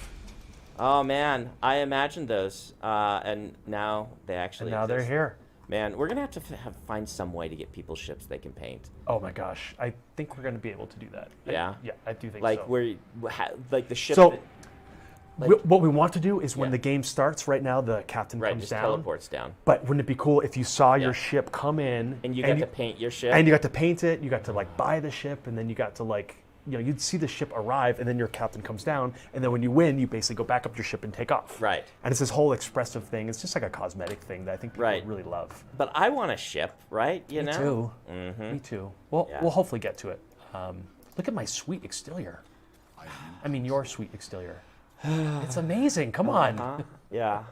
Oh man, I imagined those, and now they actually. And now they're here. Man, we're gonna have to find some way to get people's ships they can paint. Oh my gosh, I think we're gonna be able to do that. Yeah. I do think like so. Like the ship. So. What we want to do is when the game starts, right now the captain comes just down. Teleports down. But wouldn't it be cool if you saw your ship come in and you got to paint your ship? And you got to paint it. You got to like buy the ship, and then you got to like you'd see the ship arrive, and then your captain comes down, and then when you win, you basically go back up your ship and take off. Right. And it's this whole expressive thing. It's just like a cosmetic thing that I think people really love. But I want a ship, right? You know. Too. Me too. Well, we'll hopefully get to it. Look at my sweet exterior. I mean, your sweet exterior. It's amazing. Come on. Yeah.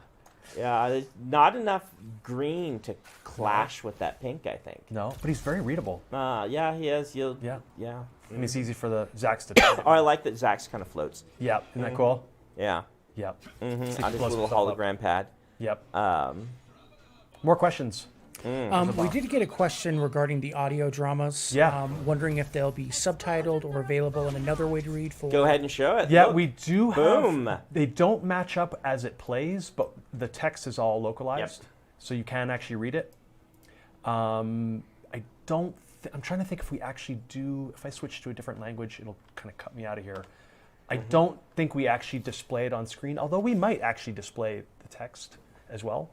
There's not enough green to clash with that pink, I think. No, but he's very readable. Yeah, he is. Yeah. Yeah. I mean, it's easy for the Zax to. Oh, I like that Zax kind of floats. Yeah. Isn't that cool? Yeah. Yep. On his little hologram pad. Yep. More questions. We did get a question regarding the audio dramas. Yeah. Wondering if they'll be subtitled or available in another way to read for. Go ahead and show it. Yeah, Look. we do Boom. have. They don't match up as it plays, but the text is all localized, so you can actually read it. I don't. I'm trying to think if we actually do. If I switch to a different language, it'll kind of cut me out of here. I don't think we actually display it on screen, although we might actually display the text as well.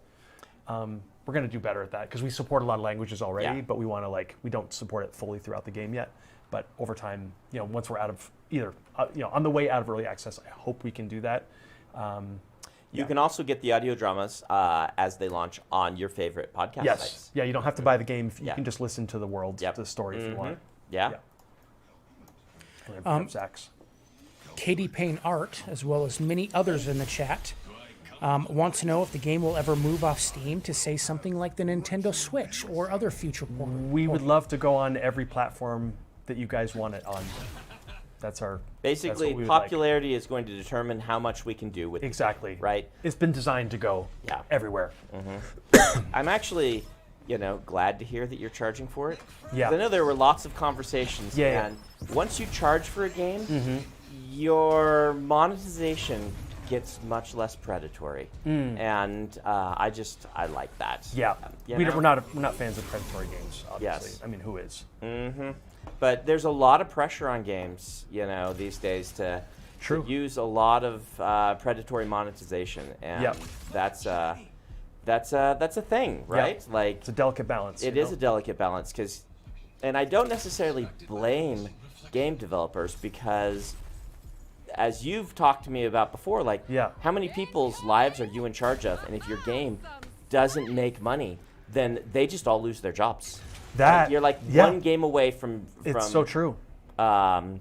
We're going to do better at that because we support a lot of languages already, but we want to we don't support it fully throughout the game yet. But over time, once we're out of either, on the way out of early access, I hope we can do that. You can also get the audio dramas as they launch on your favorite podcast sites. Yeah, you don't have to buy the game. You can just listen to the world, the story if you want. Yeah. Zax. Katie Payne Art, as well as many others in the chat, want to know if the game will ever move off Steam to say something like the Nintendo Switch or other future portals. We would love to go on every platform that you guys want it on. That's our basically popularity is going to determine how much we can do with exactly it, right? It's been designed to go everywhere. I'm actually glad to hear that you're charging for it. Yeah. 'Cause I know there were lots of conversations, Yeah, and once you charge for a game, your monetization gets much less predatory, and I like that. Yeah, You we're know? not fans of predatory games, obviously. Yes. I mean, who is? But there's a lot of pressure on games, these days to True. use a lot of predatory monetization, and Yep. that's a thing, right? Yep. Like It's a delicate balance. it is a delicate balance and I don't necessarily blame game developers because, as you've talked to me about before, like Yeah. how many people's lives are you in charge of, and if your game doesn't make money, then they just all lose their jobs. That You're like yeah. one game away from It's so true. and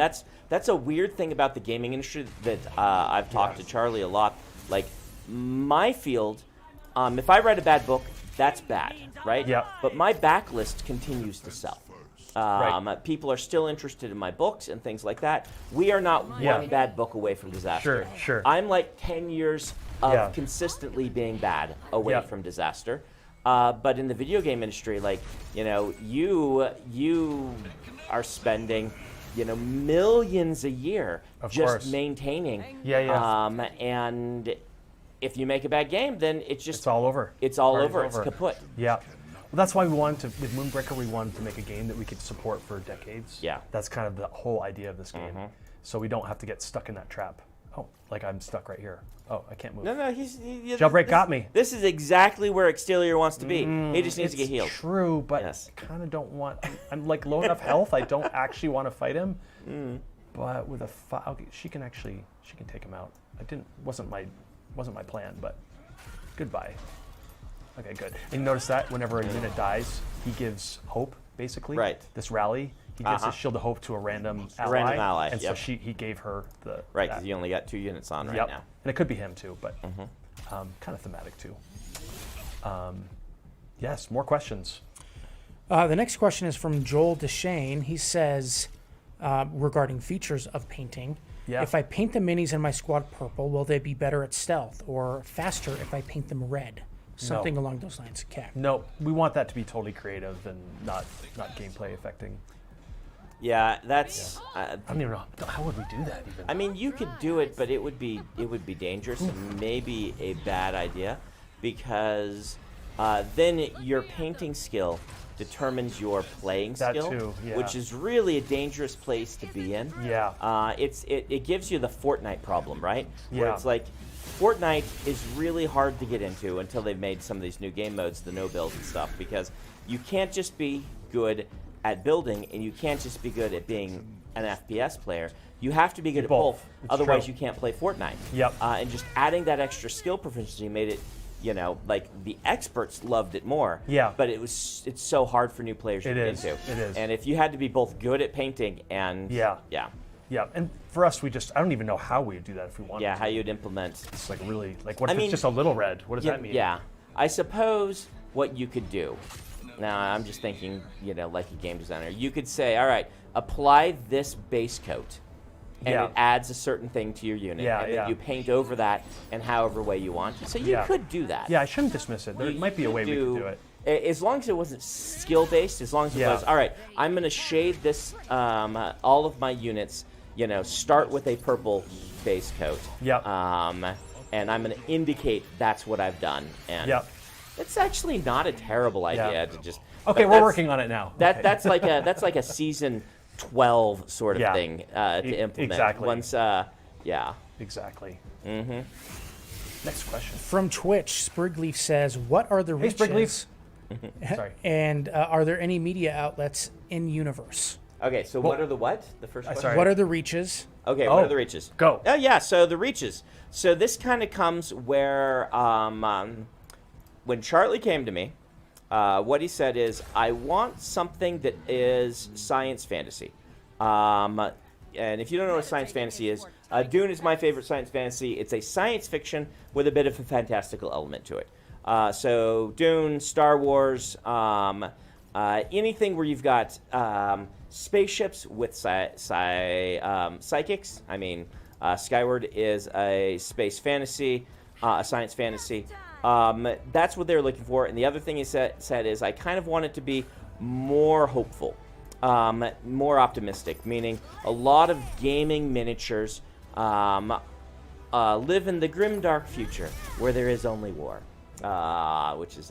that's a weird thing about the gaming industry that I've talked to Charlie a lot. Like my field, if I write a bad book, that's bad, right? Yeah. But my backlist continues to sell. Right. People are still interested in my books and things like that. We are not Yeah. one bad book away from disaster. Sure. I'm like 10 years of Yeah. consistently being bad away Yeah. from disaster. But in the video game industry, like, you are spending, millions a year Of just course. maintaining. Yeah. And if you make a bad game, then It's all over. It's all Party's over. It's kaput. Yeah. Well, that's why with Moonbreaker, we wanted to make a game that we could support for decades. Yeah. That's kind of the whole idea of this game. So we don't have to get stuck in that trap. Oh, like I'm stuck right here. Oh, I can't move. No, Jailbreak got me. This is exactly where Exterior wants to be. He just needs It's to get healed. true, but Yes. I kind of don't want. I'm like low enough health. I don't actually want to fight him. But with okay, she can take him out. Wasn't my plan, but goodbye. Okay, good. And you notice that whenever a unit dies, he gives hope, basically. Right. This rally, he gives his shield of hope to a random ally. random ally, And yep. so he gave her the Right, that. because you only got 2 units on right Yep. now. And it could be him too, but kind of thematic too. Yes, more questions. The next question is from Joel Deshane. He says, regarding features of painting, Yeah. if I paint the minis in my squad purple, will they be better at stealth or faster if I paint them red? Something along those lines. Okay. No, we want that to be totally creative and not gameplay affecting. Yeah, that's. I don't even know how would we do that even. I mean, you could do it, but it would be dangerous and maybe a bad idea, because then your painting skill determines your playing That skill, too, yeah. which is really a dangerous place to be in. Yeah. It gives you the Fortnite problem, right? Where Yeah. it's like Fortnite is really hard to get into until they've made some of these new game modes, the no build and stuff, because you can't just be good at building and you can't just be good at being an FPS player. You have to be good at both. It's Otherwise, true. you can't play Fortnite. Yep. And just adding that extra skill proficiency made it, like the experts loved it more. Yeah. But it's so hard for new players to It get is. into. It is. And if you had to be both good at painting and Yeah. yeah, And for us, I don't even know how we would do that if we wanted to. how you'd implement. It's like really, like what I if mean, it's just a little red? What does that mean? Yeah, I suppose what you could do. Now I'm just thinking, like a game designer. You could say, all right, apply this base coat, and Yeah. it adds a certain thing to your unit, Yeah, and then yeah. you paint over that in however way you want. So you Yeah. could do that. Yeah, I shouldn't dismiss it. There You might be a way we could do it. As long as it wasn't skill based, as long as it Yeah. was, all right, I'm going to shade this, all of my units, start with a purple base coat. Yep. And I'm going to indicate that's what I've done. And Yep. it's actually not a terrible idea Yeah. to just. Okay, but we're that's- working on it now. That's like a season 12 sort of Yeah. thing to implement. Exactly. Once, yeah. Exactly. Mm-hmm. Next question. From Twitch, Sprigleaf says, what are the Hey, riches? Sprigleaf. Sorry. And are there any media outlets in universe? Okay, so what are the what? The first question? sorry. What are the reaches? Okay, Oh, what are the reaches? go. Oh yeah, so the reaches. So this kind of comes where when Charlie came to me, what he said is, I want something that is science fantasy. And if you don't know what science fantasy is, Dune is my favorite science fantasy. It's a science fiction with a bit of a fantastical element to it. So Dune, Star Wars, anything where you've got spaceships with psychics. I mean, Skyward is a space fantasy, a science fantasy. That's what they're looking for. And the other thing he said is I kind of want it to be more hopeful, more optimistic, meaning a lot of gaming miniatures live in the grim, dark future where there is only war, which is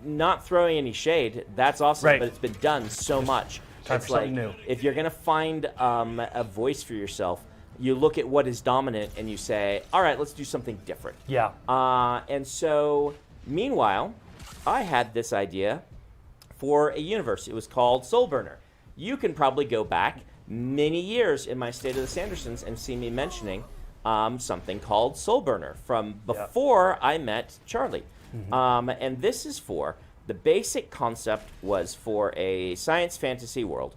not throwing any shade. That's awesome, Right. but it's been done so much. Time It's for something new. If you're gonna find a voice for yourself, you look at what is dominant and you say, all right, let's do something different. Yeah. And so, meanwhile, I had this idea for a universe. It was called Soulburner. You can probably go back many years in my State of the Sandersons and see me mentioning something called Soulburner from before I met Charlie. And this is for, the basic concept was for a science fantasy world,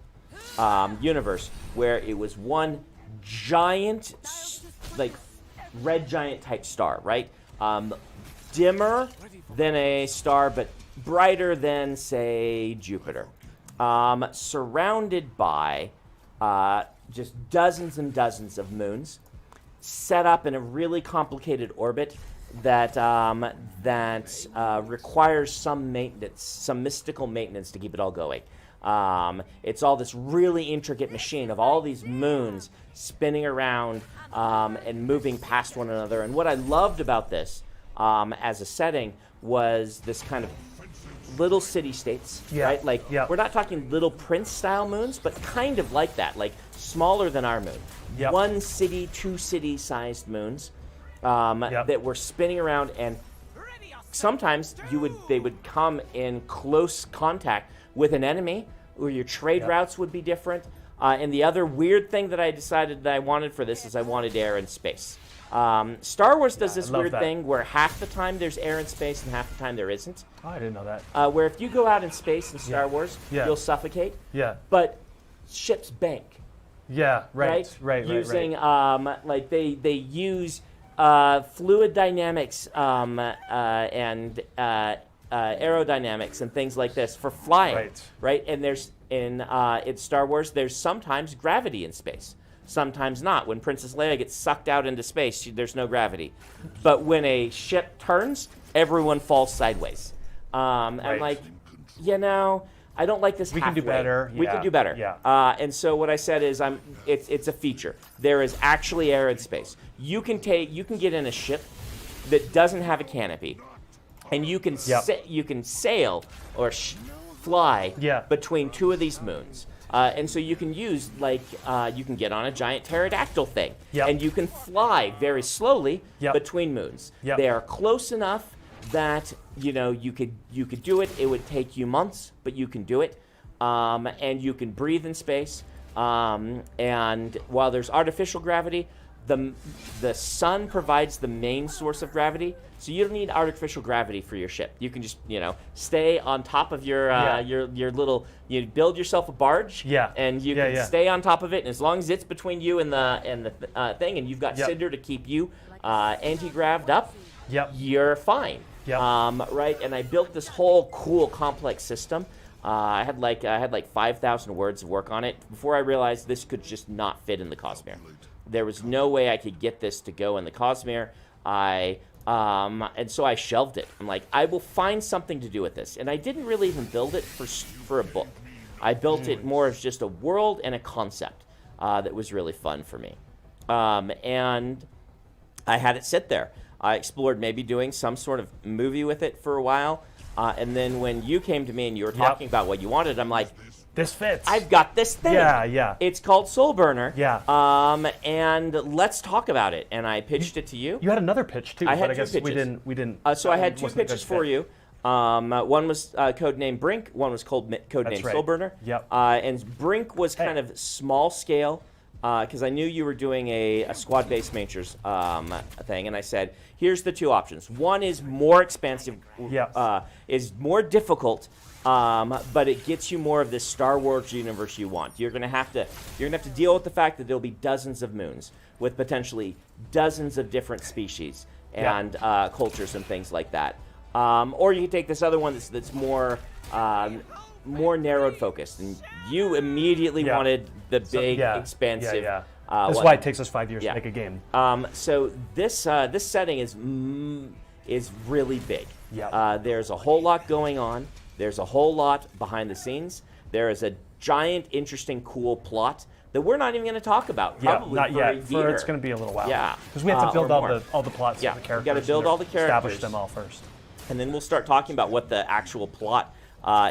universe, where it was one giant, like, red giant type star, right? Dimmer than a star, but brighter than, say, Jupiter. Surrounded by just dozens and dozens of moons, set up in a really complicated orbit that requires some maintenance, some mystical maintenance to keep it all going. It's all this really intricate machine of all these moons spinning around and moving past one another. And what I loved about this as a setting was this kind of little city-states, right? Like, we're not talking Little Prince-style moons, but kind of like that, like smaller than our moon. One city, two city-sized moons that were spinning around, and sometimes they would come in close contact with an enemy, or your trade routes would be different. And the other weird thing that I decided that I wanted for this is I wanted air and space. Star Wars does this weird thing where half the time there's air and space and half the time there isn't. Oh, I didn't know that. Where if you go out in space in Star Wars, you'll suffocate. But ships bank. Right. Using like they use fluid dynamics and aerodynamics and things like this for flying. Right. And there's in Star Wars there's sometimes gravity in space. Sometimes not. When Princess Leia gets sucked out into space, there's no gravity. But when a ship turns, everyone falls sideways. I'm like, I don't like this. We can do better. We can do better. And so what I said is, it's a feature. There is actually air in space. You can get in a ship that doesn't have a canopy, and you can sail or fly between two of these moons. And so you can use, you can get on a giant pterodactyl thing, and you can fly very slowly between moons. They are close enough that you could do it. It would take you months, but you can do it, and you can breathe in space. And while there's artificial gravity, the sun provides the main source of gravity, so you don't need artificial gravity for your ship. You can just stay on top of your little. You build yourself a barge, and you can stay on top of it. And as long as it's between you and the thing, and you've got Cinder to keep you anti-graved up, you're fine. Right. And I built this whole cool complex system. I had like 5,000 words of work on it before I realized this could just not fit in the Cosmere. There was no way I could get this to go in the Cosmere. And so I shelved it. I'm like, I will find something to do with this. And I didn't really even build it for a book. I built it more as just a world and a concept that was really fun for me. And I had it sit there. I explored maybe doing some sort of movie with it for a while. And then when you came to me and you were talking about what you wanted, I'm like, this fits. I've got this thing. It's called Soulburner. And let's talk about it. And I pitched it to you. You had another pitch too. I had but I two guess pitches. we didn't. So I had two pitches for you. One was codenamed Brink. One was codenamed Soulburner. And Brink was kind of small scale because I knew you were doing a squad-based miniatures thing, and I said, here's the two options. One is more expansive, is more difficult. But it gets you more of this Star Wars universe you want. You're gonna have to deal with the fact that there'll be dozens of moons with potentially dozens of different species and cultures and things like that. Or you can take this other one that's more narrowed focused. And you immediately wanted the big, expansive That's why it takes us 5 years Yeah. to make a game. So this setting is really big. Yeah. There's a whole lot going on. There's a whole lot behind the scenes. There is a giant, interesting, cool plot that we're not even going to talk about. Probably not for yet. a year. It's going to be a little while. Yeah. Because we have to build or more. all the plots Yeah, of the we characters. gotta build all the Establish characters. them all first. And then we'll start talking about what the actual plot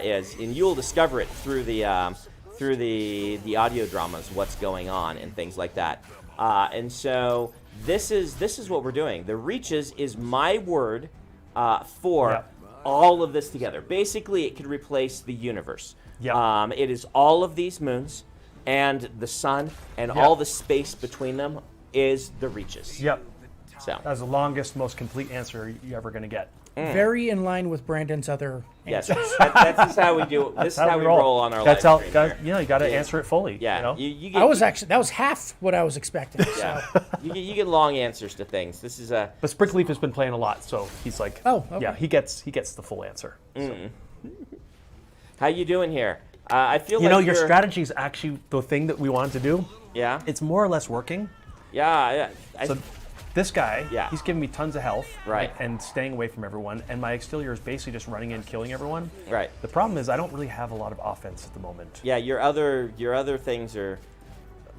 is, and you'll discover it through the audio dramas, what's going on and things like that. And so this is what we're doing. The Reaches is my word for Yep. all of this together. Basically, it could replace the universe. Yep. It is all of these moons and the sun and Yep. all the space between them is the Reaches. Yep. So That's the longest, most complete answer you're ever going to get. Very in line with Brandon's other yes, answers. this is how we do. This is how we roll on our That's live how. stream Guys, here. you got to Yeah. answer it fully. Yeah, You know? you get, That was half what I was expecting. yeah. So. you get long answers to things. This is a But Sprinkleaf has been playing a lot, so he's like, Oh, okay. yeah, he gets the full answer. how you doing here? I feel You like know, your you're- strategy is actually the thing that we wanted to do. Yeah, It's more or less working. yeah. So this guy, Yeah. he's giving me tons of health, Right. and staying away from everyone, and my Exterior is basically just running in, killing everyone. Right. The problem is I don't really have a lot of offense at the moment. Yeah, your other things are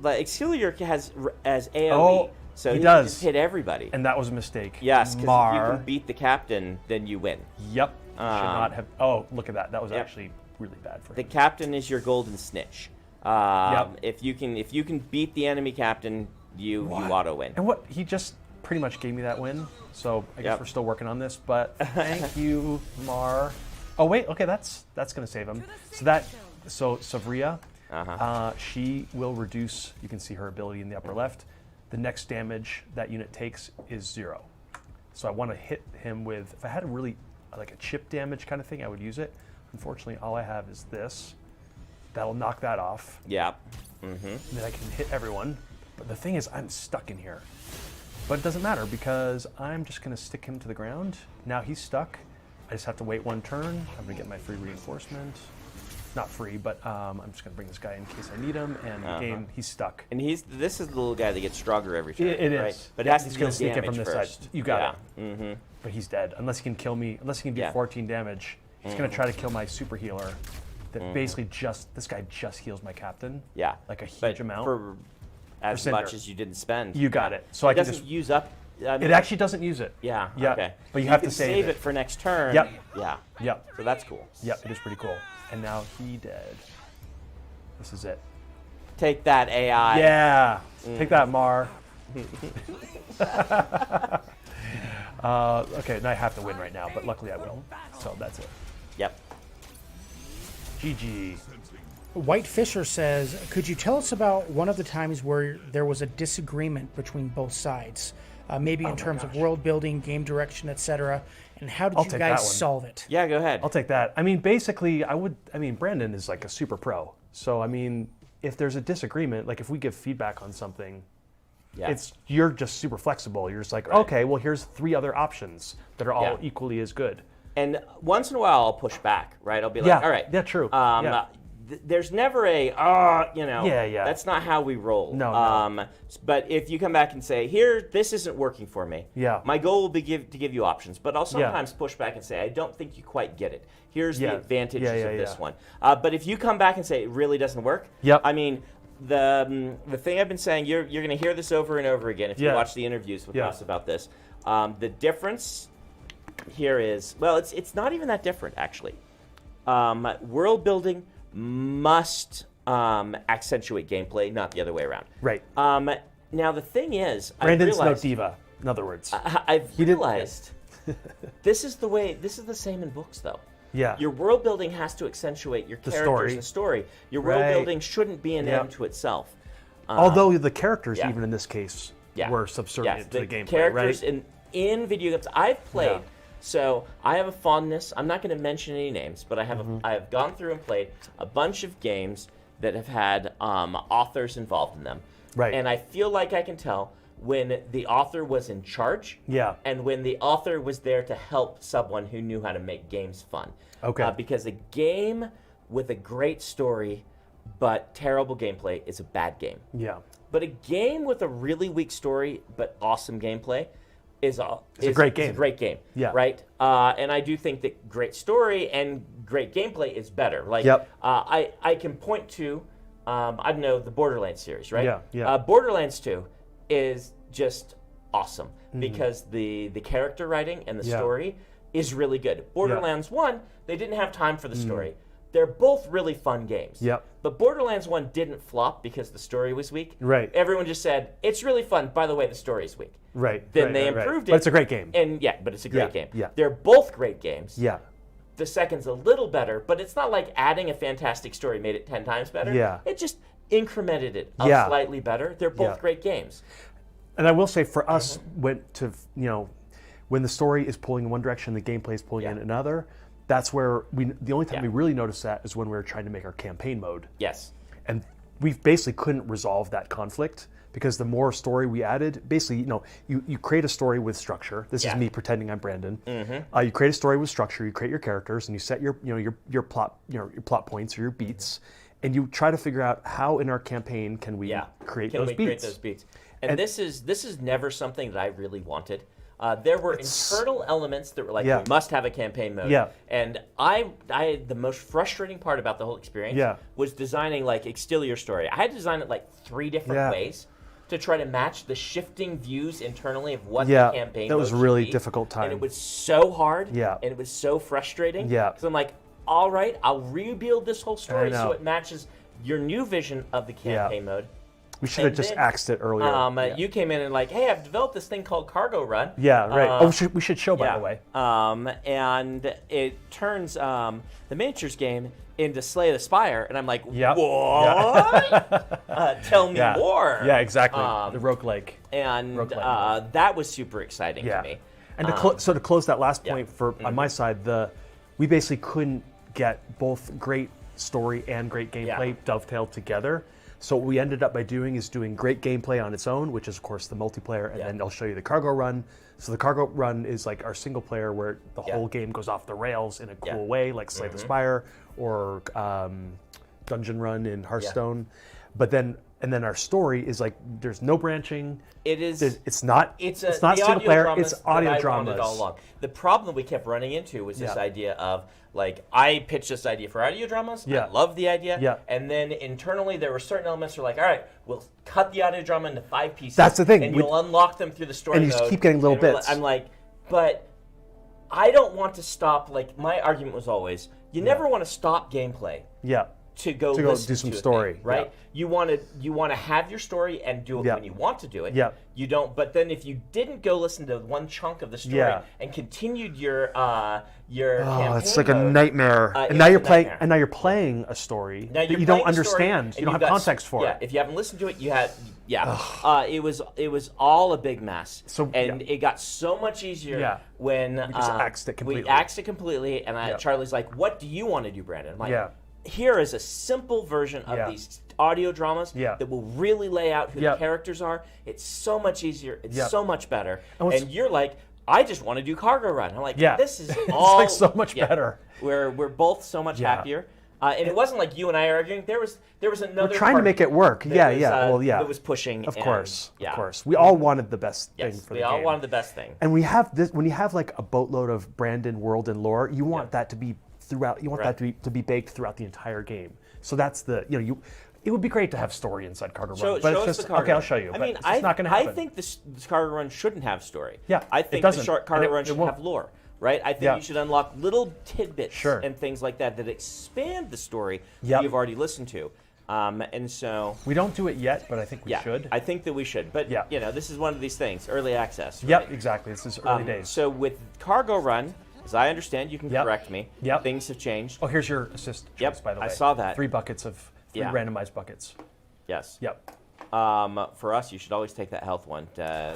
like Exilior has as AOE, Oh, so he can does. just hit everybody. And that was a mistake. Yes, because if you Mar. can beat the captain, then you win. Yep. Should not have. Oh, look at that. That was Yep. actually really bad for The him. captain is your golden snitch. Yep. If you can beat the enemy captain, you auto win. And what he just pretty much gave me that win. So I guess Yep. we're still working on this. But thank you, Mar. Oh wait, okay, that's gonna save him. So Savria, she will reduce. You can see her ability in the upper left. The next damage that unit takes is 0. So I want to hit him with. If I had a really like a chip damage kind of thing, I would use it. Unfortunately, all I have is this. That'll knock that off. Yeah. And then I can hit everyone. But the thing is, I'm stuck in here. But it doesn't matter because I'm just going to stick him to the ground. Now he's stuck. I just have to wait one turn. I'm going to get my free reinforcement. Not free, but I'm just going to bring this guy in case I need him. And the game, he's stuck. And this is the little guy that gets stronger every turn. It is. Right? But it has to he's deal going to sneak in damage from this first. side. You got Yeah. it. But he's dead. Unless he can kill me. Unless he can do Yeah. 14 damage. He's going to try to kill my super healer. That basically this guy just heals my captain. Yeah. Like a huge But amount. for as Cinder. much as you didn't spend. You got it. So it I can doesn't just. use up. I mean, It actually doesn't use it. Yeah. Yeah. Okay. But you have can to save it for next turn. Yep. Yeah. Yep. So that's cool. Yep, it is pretty cool. And now he dead. This is it. Take that AI. Yeah. Take that, Mar. Okay, now I have to win right now, but luckily I will. So that's it. Yep. GG. White Fisher says, could you tell us about one of the times where there was a disagreement between both sides? Maybe in terms of world building, game direction, etc. And how did I'll you take guys that one. solve it? Yeah. Go ahead. I'll take that. I mean, basically, Brandon is like a super pro. So, I mean, if there's a disagreement, like if we give feedback on something, Yeah. you're just super flexible. You're just like, okay, well, here's 3 other options that are all Yeah. equally as good. And once in a while, I'll push back. Right. I'll be like, Yeah. all right. Yeah, true. Yeah. There's never a Yeah. That's not how we roll. No. But if you come back and say, here, this isn't working for me. Yeah. My goal will be to give you options, but I'll Yeah. sometimes push back and say, I don't think you quite get it. Here's Yeah. the advantages Yeah, of this yeah. one. But if you come back and say it really doesn't work, Yep. I mean, the thing I've been saying, you're going to hear this over and over again if you Yeah. watch the interviews with Yeah. us about this. The difference here is, well, it's not even that different actually. World building must accentuate gameplay, not the other way around. Right. Now the thing is, Brandon's I no realized, diva, in other words. I've He didn't- realized this is the same in books though. Yeah. Your world building has to accentuate your characters story. and story. Your world Right. building shouldn't be an Yep. end to itself. Although the characters, yeah. even in this case, Yeah. were subservient Yes, to the gameplay, characters right? in video games I've played. Yeah. So I have a fondness. I'm not going to mention any names, but I have Mm-hmm. I have gone through and played a bunch of games that have had authors involved in them. Right. And I feel like I can tell when the author was in charge. Yeah. And when the author was there to help someone who knew how to make games fun. Okay. Because a game with a great story but terrible gameplay is a bad game. Yeah. But a game with a really weak story but awesome gameplay is a great game. It's a great game. Yeah. Right. And I do think that great story and great gameplay is better. Like, Yep. I can point to, I don't know, the Borderlands series, right? Yeah, yeah. Borderlands 2 is just awesome because the character writing and the Yeah. story is really good. Borderlands 1, they didn't have time for the story. They're both really fun games. Yep. But Borderlands 1 didn't flop because the story was weak. Right. Everyone just said, it's really fun. By the way, the story is weak. Right. Then right, they right, right. improved it. But it's a great game. And yeah, but it's a great game. yeah. They're both great games. Yeah. The second's a little better, but it's not like adding a fantastic story made it 10 times better. Yeah. It just incremented it Yeah. slightly better. They're both Yeah. great games. And I will say for us, when the story is pulling in one direction, the gameplay is pulling in another, that's where the only time we really noticed that is when we were trying to make our campaign mode. Yes. And we basically couldn't resolve that conflict because the more story we added, basically, you create a story with structure. This is me pretending I'm Brandon. You create a story with structure. You create your characters and you set your plot points or your beats, and you try to figure out how in our campaign can we create those beats. And this is never something that I really wanted. There were internal elements that were like, we must have a campaign mode. Yeah. And the most frustrating part about the whole experience was designing like exterior story. I had to design it like 3 different ways to try to match the shifting views internally of what the campaign that was mode really should be. difficult time. And it was so hard. Yeah. And it was so frustrating. Yeah. So I'm like, all right, I'll rebuild this whole story so know. it matches your new vision of the campaign mode. We should have just axed it earlier. You came in and like, hey, I've developed this thing called Cargo Run. Yeah, right. We should show, by the way. And it turns the miniatures game into Slay the Spire, and I'm like, what? Yeah. Tell me more. Yeah, exactly. The roguelike. And that was super exciting to me. And to close that last point on my side, we basically couldn't get both great story and great gameplay dovetailed together. So what we ended up by doing is doing great gameplay on its own, which is of course the multiplayer, and then I'll show you the Cargo Run. So the Cargo Run is like our single player where the whole game goes off the rails in a cool way, like Slay the Spire or Dungeon Run in Hearthstone. But then our story is like there's no branching. It's not single player. It's audio dramas. All along. The problem we kept running into was this idea of like I pitched this idea for audio dramas. I loved the idea. Yeah. And then internally there were certain elements that were like, all right, we'll cut the audio drama into 5 pieces. That's the thing. And you'll unlock them through the story and you mode. just keep getting little bits. I'm like, but I don't want to stop. Like my argument was always, you never want to stop gameplay. Yeah. To go do some story, thing, right? You want to have your story and do it when you want to do it. Yeah. You don't. But then if you didn't go listen to one chunk of the story and continued your campaign it's like a mode, nightmare. And now you're playing a story that you don't understand. You don't have context for it. Yeah. If you haven't listened to it, you had. Yeah. It was all a big mess. It got so much easier when we just axed it completely. We axed it completely, and Charlie's like, "What do you want to do, Brandon?" I'm like, here is a simple version of these audio dramas that will really lay out who the characters are. It's so much easier. It's so much better. And you're like, I just want to do Cargo Run. I'm like, this is all it's like so much better. We're both so much happier. And it wasn't like you and I arguing. There was another. We're trying to make it work. That was pushing. Of course. We all wanted the best thing for the game. We all wanted the best thing. And we have this when you have like a boatload of Brandon world and lore. You want that to be throughout. You want that to be baked throughout the entire game. So that's it would be great to have story inside Cargo Run, but it's just okay. I'll show you. I mean, it's not going to happen. I think this Cargo Run shouldn't have story. Yeah, I think the Cargo Run should have lore. Right? I think you should unlock little tidbits and things like that expand the story that you've already listened to. And so we don't do it yet, but I think we should. I think that we should. But this is one of these things, early access. Right? Yep, exactly. This is early days. So with Cargo Run, as I understand, you can correct me. Yep. Things have changed. Oh, here's your assist choice, by the way. I saw that. 3 buckets of 3 randomized buckets. Yes. Yep. For us, you should always take that health one. The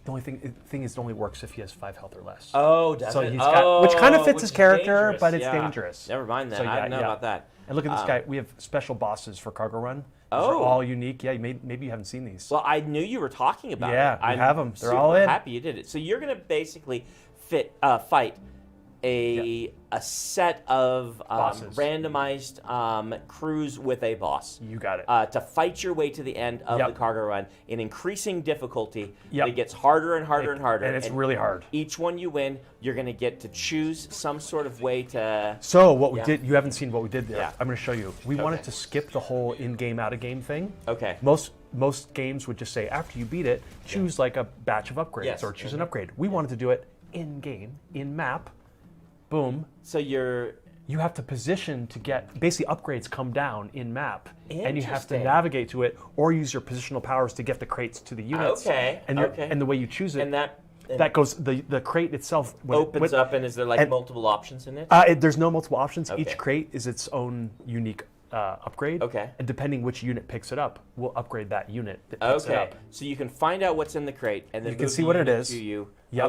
only thing is it only works if he has 5 health or less. Oh, does it? He's got, which kind of fits his character, but it's dangerous. Never mind that. I didn't know about that. And look at this guy. We have special bosses for Cargo Run. These are all unique. Yeah, maybe you haven't seen these. Well, I knew you were talking about it. Yeah, I have them. They're super all in. Happy you did it. So you're going to basically fight a set of Bosses. randomized crews with a boss. You got it. To fight your way to the end of Yep. the cargo run in increasing difficulty. Yep. It gets harder and harder and harder. And it's really hard. Each one you win, you're going to get to choose some sort of way to... So what we Yeah. did, you haven't seen what we did there. Yeah. I'm going to show you. We wanted Okay. to skip the whole in-game, out-of-game thing. Okay. Most games would just say, after you beat it, choose like a batch of upgrades Yes. or choose an upgrade. We wanted to do it in-game, in-map. Boom. So you're... You have to position to get, basically upgrades come down in-map. And you have to Interesting. navigate to it or use your positional powers to get the crates to the units. Okay, And, okay. and the way you choose it, And that goes, the crate itself opens up, and is there like and- multiple options in it? There's no multiple options. Okay. Each crate is its own unique upgrade. Okay. And depending which unit picks it up, we'll upgrade that unit that picks it Okay, up. so you can find out what's in the crate, and then You can move see the what it unit is. to you. Yep.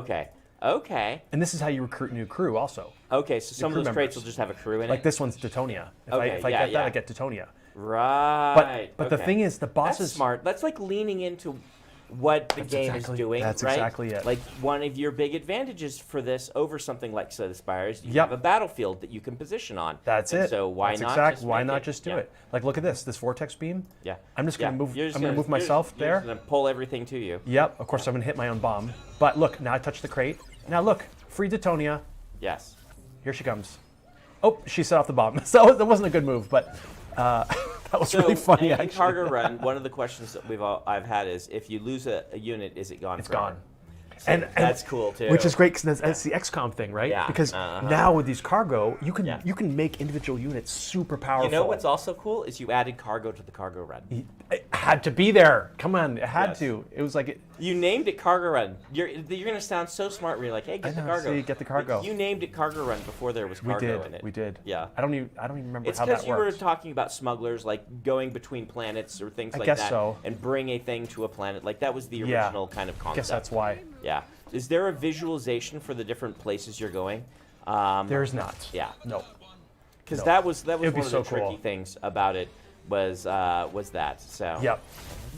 Okay. And this is how you recruit new crew also. Okay, so some of crew those crates members. will just have a crew in Like it. this one's Teutonia. If Okay, I yeah, get that, yeah. I get Teutonia. Right. But the okay. thing is, the bosses... That's smart. That's like leaning into what the game is doing, that's right? exactly it. Like one of your big advantages for this over something like Slay Spires, you Yep. have a battlefield that you can position on. That's And it. So why That's not? exact- Just why make not it? just do Yeah. it? Like, look at this vortex beam. Yeah. I'm just gonna move. You're just I'm gonna move you're myself just- you're there. just gonna pull everything to you. Yep. Of course, I'm gonna hit my own bomb. But look, now I touch the crate. Now look, free Teutonia. Yes. Here she comes. Oh, she set off the bomb. So that wasn't a good move, but that was So really funny, in actually. Cargo Run, one of the questions that I've had is, if you lose a unit, is it gone? It's forever? gone. So And that's cool too. Which is great because that's the XCOM thing, right? Yeah, Because uh-huh. now with these cargo, you can Yeah. you can make individual units super powerful. You know what's also cool is you added cargo to the Cargo Run. It had to be there. Come on, it had Yes. to. It was like it, You named it Cargo Run. You're gonna sound so smart when you're like, hey, get I the know, cargo. see, get the But cargo. you named it Cargo Run before there was we cargo did. in it. We did. Yeah. I don't even remember It's how because that you were worked. talking about smugglers, like going between planets or things I like guess that, so. and bring a thing to a planet. Like that was the Yeah. original kind of I concept. guess that's why. Yeah. Is there a visualization for the different places you're going? There's not. Yeah. No. Because No. that was one It'd be of the so tricky cool. things about it was that. So. Yep.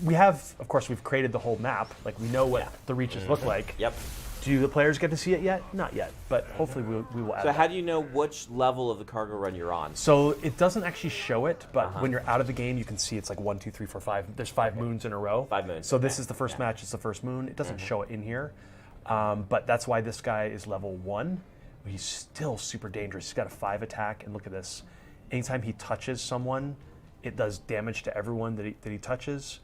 We have, of course, we've created the whole map. Like we know what Yeah. the reaches look like. Yep. Do the players get to see it yet? Not yet, but hopefully we will add So that. how do you know which level of the cargo run you're on? So it doesn't actually show it, but Uh-huh. when you're out of the game, you can see it's like 1, 2, 3, 4, 5. There's 5 moons in a row. 5 moons, So this okay. is the first match. It's the first moon. It doesn't Mm-hmm. show it in here, but that's why this guy is level 1. He's still super dangerous. He's got a 5 attack, and look at this. Anytime he touches someone, it does damage to everyone that he touches.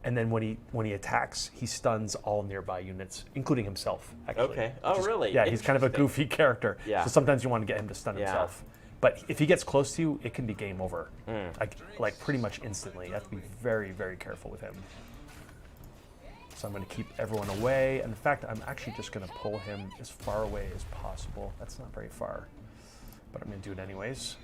And then when he attacks, he stuns all nearby units, including himself. Actually. Okay. Oh, Which is- really? Yeah, he's kind of a Interesting. goofy character. Yeah. So sometimes you want to get him to stun Yeah. himself. But if he gets close to you, it can be game over. Hmm. Like pretty much instantly. You have to be very, very careful with him. So I'm going to keep everyone away. And in fact, I'm actually just going to pull him as far away as possible. That's not very far, but I'm going to do it anyways.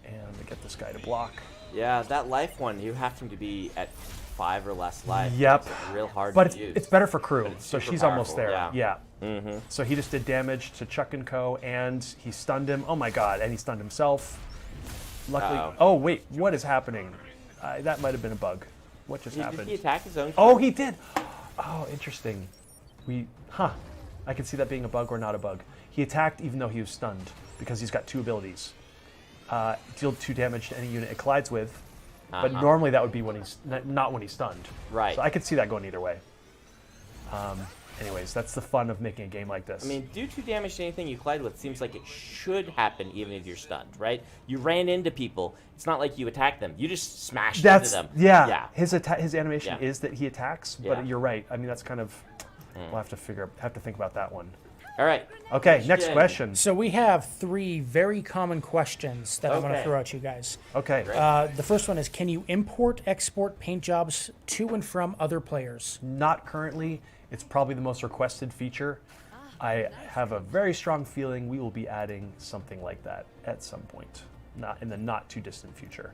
And I'm going to get this guy to block. Yeah, that life one, you have him to be at 5 or less life. Yep. It's real hard But to use. it's better for crew, it's so super she's almost there. powerful, Yeah. Mm-hmm. So he just did damage to Chuck and Co. and he stunned him. Oh my God! And he stunned himself. Luckily. Uh-oh. Oh wait, what is happening? That might have been a bug. What just Did happened? he attack his own? Oh, he did. Oh, interesting. I can see that being a bug or not a bug. He attacked even though he was stunned because he's got 2 abilities. Deal 2 damage to any unit it collides with. But Uh-huh. normally that would be when he's not when he's stunned. Right. So I could see that going either way. Anyways, that's the fun of making a game like this. I mean, do 2 damage to anything you collide with seems like it should happen even if you're stunned, right? You ran into people. It's not like you attacked them. You just smashed that's into them. yeah. Yeah. His animation Yeah. is that he attacks, Yeah. but you're right. I mean, that's kind of we'll have to think about that one. All right. Okay, next question. So we have 3 very common questions that I'm going to Okay. throw at you guys. Okay. The first one is, can you import, export paint jobs to and from other players? Not currently. It's probably the most requested feature. I have a very strong feeling we will be adding something like that at some point, not in the not too distant future.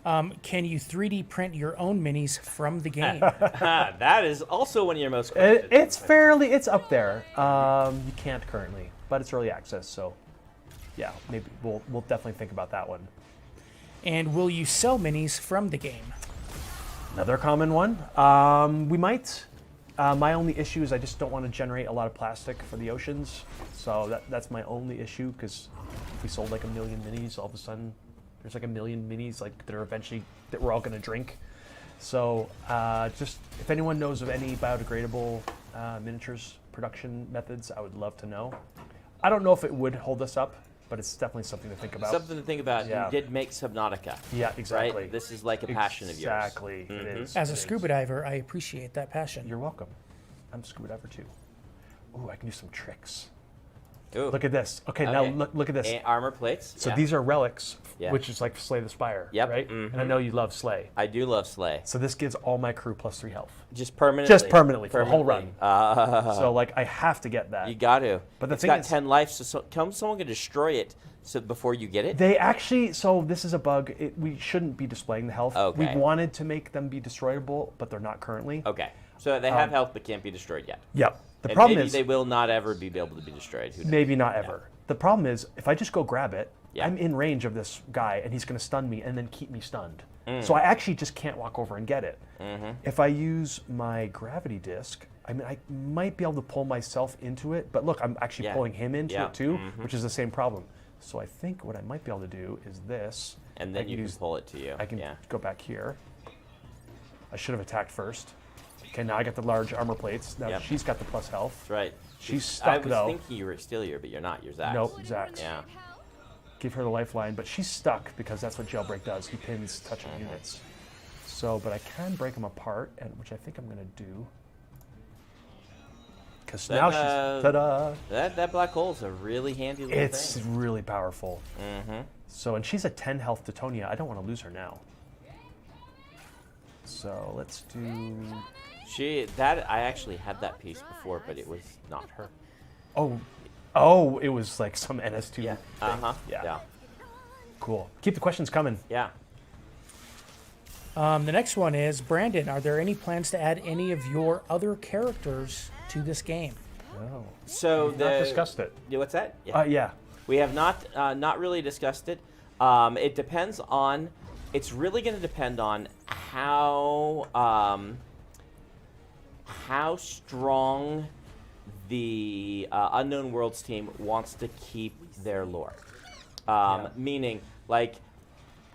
Can you 3D print your own minis from the game? That is also one of your most questions. It's up there. You can't currently, but it's early access, so yeah, maybe we'll definitely think about that one. And will you sell minis from the game? Another common one. We might. My only issue is I just don't want to generate a lot of plastic for the oceans. So that's my only issue, because if we sold like 1 million minis, all of a sudden there's like 1 million minis like that we're all going to drink. So just if anyone knows of any biodegradable miniatures production methods, I would love to know. I don't know if it would hold us up, but it's definitely something to think about. Something to think about. Yeah. You did make Subnautica. Yeah, exactly. Right? This is like a passion of yours. Exactly, it is. As a It is. scuba diver, I appreciate that passion. You're welcome. I'm a scuba diver too. Ooh, I can do some tricks. Ooh. Look at this. Okay, now look at this. Armor plates. So these are relics, Yeah. which is like Slay the Spire, Yep. right? And I know you love Slay. I do love Slay. So this gives all my crew +3 health. Just permanently. Just permanently for the whole run. Permanently. So like I have to get that. You got to. But the it's thing got is- 10 lives, so someone can destroy it before you get it. They actually, so this is a bug. We shouldn't be displaying the health. Okay. We wanted to make them be destroyable, but they're not currently. Okay. So they have health but can't be destroyed yet. Yep. The And problem maybe is they will not ever be able to be destroyed. Who knows? maybe not ever. The problem is if I just go grab it, Yeah. I'm in range of this guy and he's going to stun me and then keep me stunned. So I actually just can't walk over and get it. If I use my gravity disc, I mean, I might be able to pull myself into it, but look, I'm actually Yeah. pulling him into Yeah. it too, which is the same problem. So I think what I might be able to do is this. And I then you can pull it to you. I can Yeah. go back here. I should have attacked first. Okay, now I got the large armor plates. Now Yep. she's got the plus health. That's right. She's I stuck was though. thinking you were Steelier, but you're not. You're Zax. Nope, Zax. Yeah. Give her the lifeline, but she's stuck because that's what Jailbreak does. He pins touching units. So, but I can break them apart, and which I think I'm going to do. Because now she's, ta-da! That black hole's a really handy little It's thing. really powerful. So, and she's a 10 health Teutonia. I don't want to lose her now. So let's do. I actually had that piece before, but it was not her. Oh, it was like some NS2. Yeah. thing. Yeah. Cool. Keep the questions coming. Yeah. The next one is, Brandon, are there any plans to add any of your other characters to this game? Oh. So We've not discussed it. Yeah, what's that? Yeah. We have not really discussed it. It depends on. It's really going to depend on how strong the Unknown Worlds team wants to keep their lore. Meaning, like,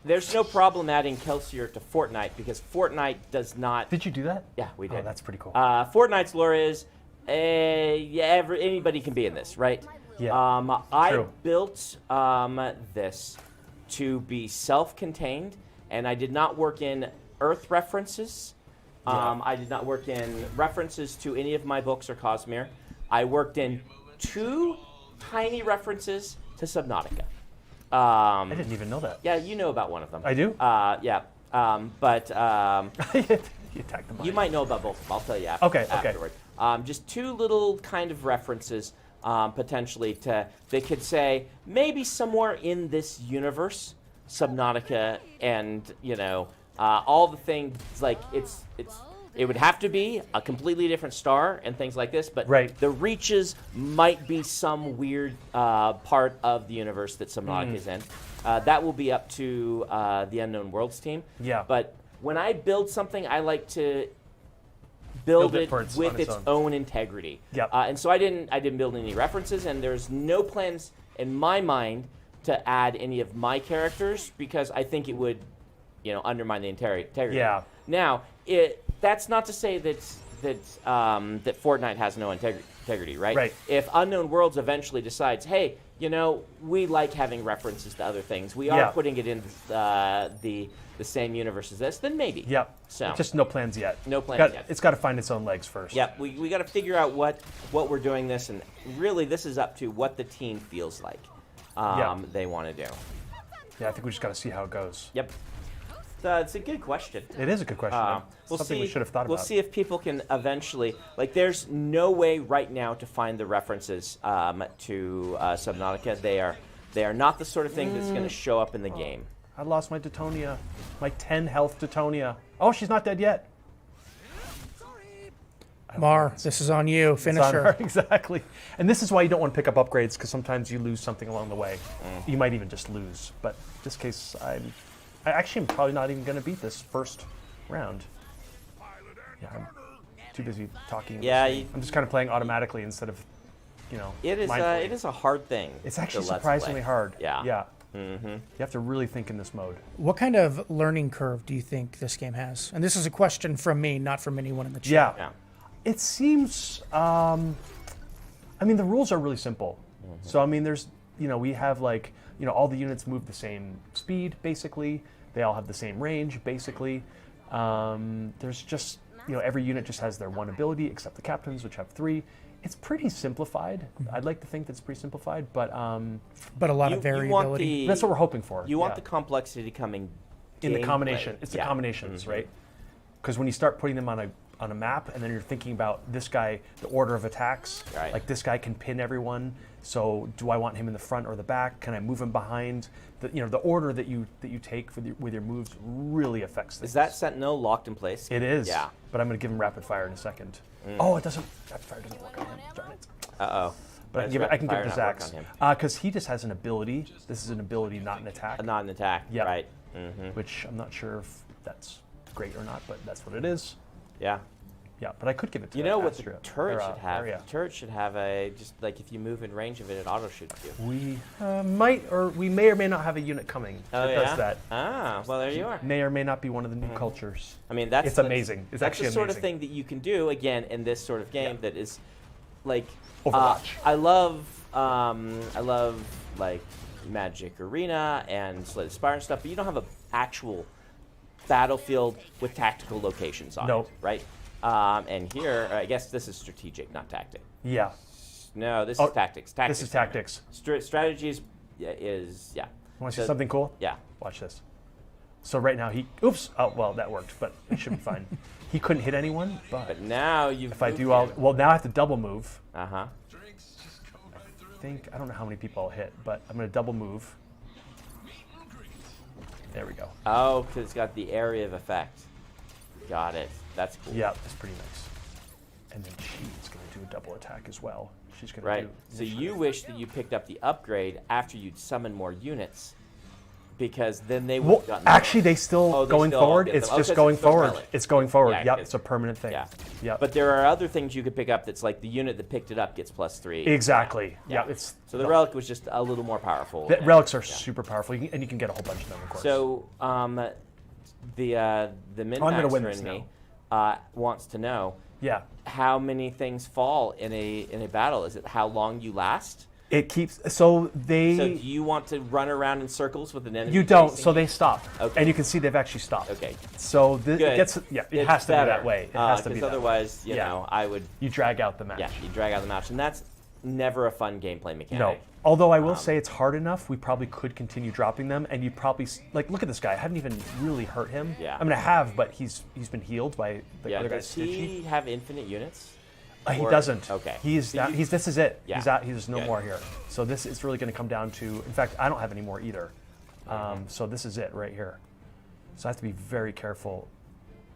there's no problem adding Kelsier to Fortnite because Fortnite does not. Did you do that? Yeah, we did. Oh, that's pretty cool. Fortnite's lore is, anybody can be in this, right? Yeah, I true. built this to be self-contained, and I did not work in Earth references. I did not work in references to any of my books or Cosmere. I worked in 2 tiny references to Subnautica. I didn't even know that. Yeah, you know about one of them. I do? Yeah. But You attacked the mine. you might know about both of them. I'll tell you Okay. afterward. Just 2 little kind of references potentially they could say maybe somewhere in this universe, Subnautica and all the things like it would have to be a completely different star and things like this, but Right. the reaches might be some weird part of the universe that Subnautica is in. That will be up to the Unknown Worlds team. Yeah. But when I build something, I like to build it for its- with on its its own integrity. Yep. And so I didn't build any references, and there's no plans in my mind to add any of my characters because I think it would, undermine the integrity. Yeah. Now, that's not to say that Fortnite has no integrity, right? Right. If Unknown Worlds eventually decides, hey, we like having references to other things, we are Yeah. putting it in the same universe as this, then maybe. Yep. So Just no plans yet. No plans yet. It's got to find its own legs first. yeah, we got to figure out what we're doing this, and really this is up to what the team feels like they want to do. Yeah, I think we just got to see how it goes. Yep. It's a good question. It is a good question. though. Something we should have thought We'll about. see if people can eventually, there's no way right now to find the references to Subnautica. They are not the sort of thing that's going to show up in the game. I lost my Teutonia, my 10 health Teutonia. Oh, she's not dead yet. Mar, this is on you. It's Finish on her. exactly. And this is why you don't want to pick up upgrades because sometimes you lose something along the way. You might even just lose. But in this case, I actually am probably not even going to beat this first round. Yeah, I'm too busy talking. Yeah, I'm just kind of playing automatically instead of, it is mindfully. it is a hard thing. It's actually to Let's surprisingly Play. hard. Yeah. Yeah. You have to really think in this mode. What kind of learning curve do you think this game has? And this is a question from me, not from anyone in the chat. Yeah. It seems, I mean, the rules are really simple. So, I mean, there's, we have like, all the units move the same speed, basically. They all have the same range, basically. There's just, every unit just has their one ability, except the captains, which have 3. It's pretty simplified. I'd like to think that's pretty simplified, but a lot of variability. that's what we're hoping for. You want the complexity coming in the gameplay. combination. It's the combinations, right? Because when you start putting them on a map, and then you're thinking about this guy, the order of attacks, Right. like this guy can pin everyone. So do I want him in the front or the back? Can I move him behind? The order that you take with your moves really affects things. Is that Sentinel locked in place? It is. Yeah. But I'm going to give him rapid fire in a second. Oh, it doesn't. Rapid fire doesn't work on him. Darn it. Uh-oh. But I can give it to Zax. him? Because he just has an ability. This is an ability, not an attack. Not an attack. Yeah. Right. Which I'm not sure if that's great or not, but that's what it is. Yeah. Yeah, but I could give it to You know what the Astria, turret or, should have? Aria. The turret should have just like if you move in range of it, it auto shoots you. We might, or we may or may not have a unit coming that does that. Ah, well there you are. May or may not be one of the new cultures. I mean that's It's amazing. It's that's actually the sort of amazing. thing that you can do again in this sort of game that is like Overwatch. I love like Magic Arena and Slay the Spire and stuff, but you don't have an actual battlefield with tactical locations on No. it, right? And here, I guess this is strategic, not tactic. Yeah. No, this Oh, is tactics. This is tactics. Strategies is Want to see something cool? Yeah. Watch this. So right now oops. Oh, well, that worked, but it should be fine. He couldn't hit anyone, But now you've if I do now I have to double move. Uh-huh. I don't know how many people I'll hit, but I'm going to double move. There we go. Oh, because it's got the area of effect. Got it. That's cool. Yeah, that's pretty nice. And then she's going to do a double attack as well. She's going to Right. do. So you wish that you picked up the upgrade after you'd summon more units, because then they would Well, have gotten actually, they still they going still forward. get It's them. just Okay, so going it's still forward. valid. It's going forward. Yeah, Yep, good. it's a permanent thing. Yeah. Yep. But there are other things you could pick up that's like the unit that picked it up gets +3. Exactly. Yeah. Yeah. It's So the relic was just a little more powerful. the and- relics are super powerful, and you can get a whole bunch of them, of course. So the gonna win min-maxer this in me wants to know yeah, how many things fall in a battle. Is it how long you last? it keeps. So they. So do you want to run around in circles with an enemy? you don't. facing So you? they stop, Okay. and you can see they've actually stopped. Okay. So it Good. gets. Yeah, it It's has to be better, that way. It has to be because that way. otherwise, you Yeah. know, I would. You drag out the match. Yeah, you drag out the match, and that's never a fun gameplay mechanic. No. Although I will say it's hard enough, we probably could continue dropping them, and you probably look at this guy. I haven't even really hurt him. Yeah. I mean, I have, but he's been healed by the Yeah. other guy's Does Stitchy. he have infinite units? He Or- doesn't. Okay. He's So you- this is it. Yeah. He's out. There's no Good. more here. So this is really going to come down to. In fact, I don't have any more either. So this is it right here. So I have to be very careful.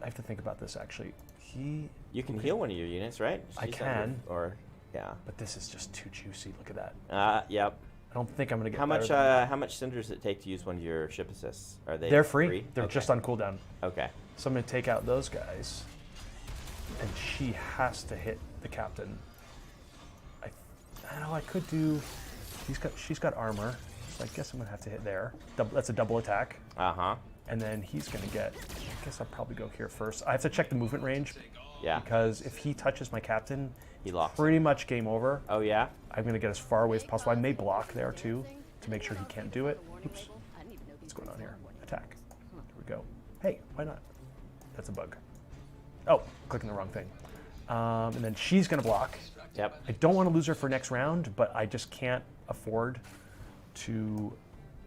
I have to think about this actually. You can heal one of your units, right? I She's can. under- Or yeah. But this is just too juicy. Look at that. Yep. I don't think I'm going to get. How much? better than that. How much cinders does it take to use one of your ship assists? Are they? They're free. They're Okay. just on cooldown. Okay. So I'm going to take out those guys, and she has to hit the captain. I could do. She's got armor, so I guess I'm going to have to hit there. That's a double attack, Uh-huh. and then he's going to get. I guess I'll probably go here first. I have to check the movement range Yeah. because if he touches my captain, He locks. pretty much game over. Oh yeah. I'm going to get as far away as possible. I may block there too to make sure he can't do it. Oops. What's going on here? Attack. Here we go. Hey, why not? That's a bug. Oh, clicking the wrong thing. And then she's going to block. Yep. I don't want to lose her for next round, but I just can't afford to.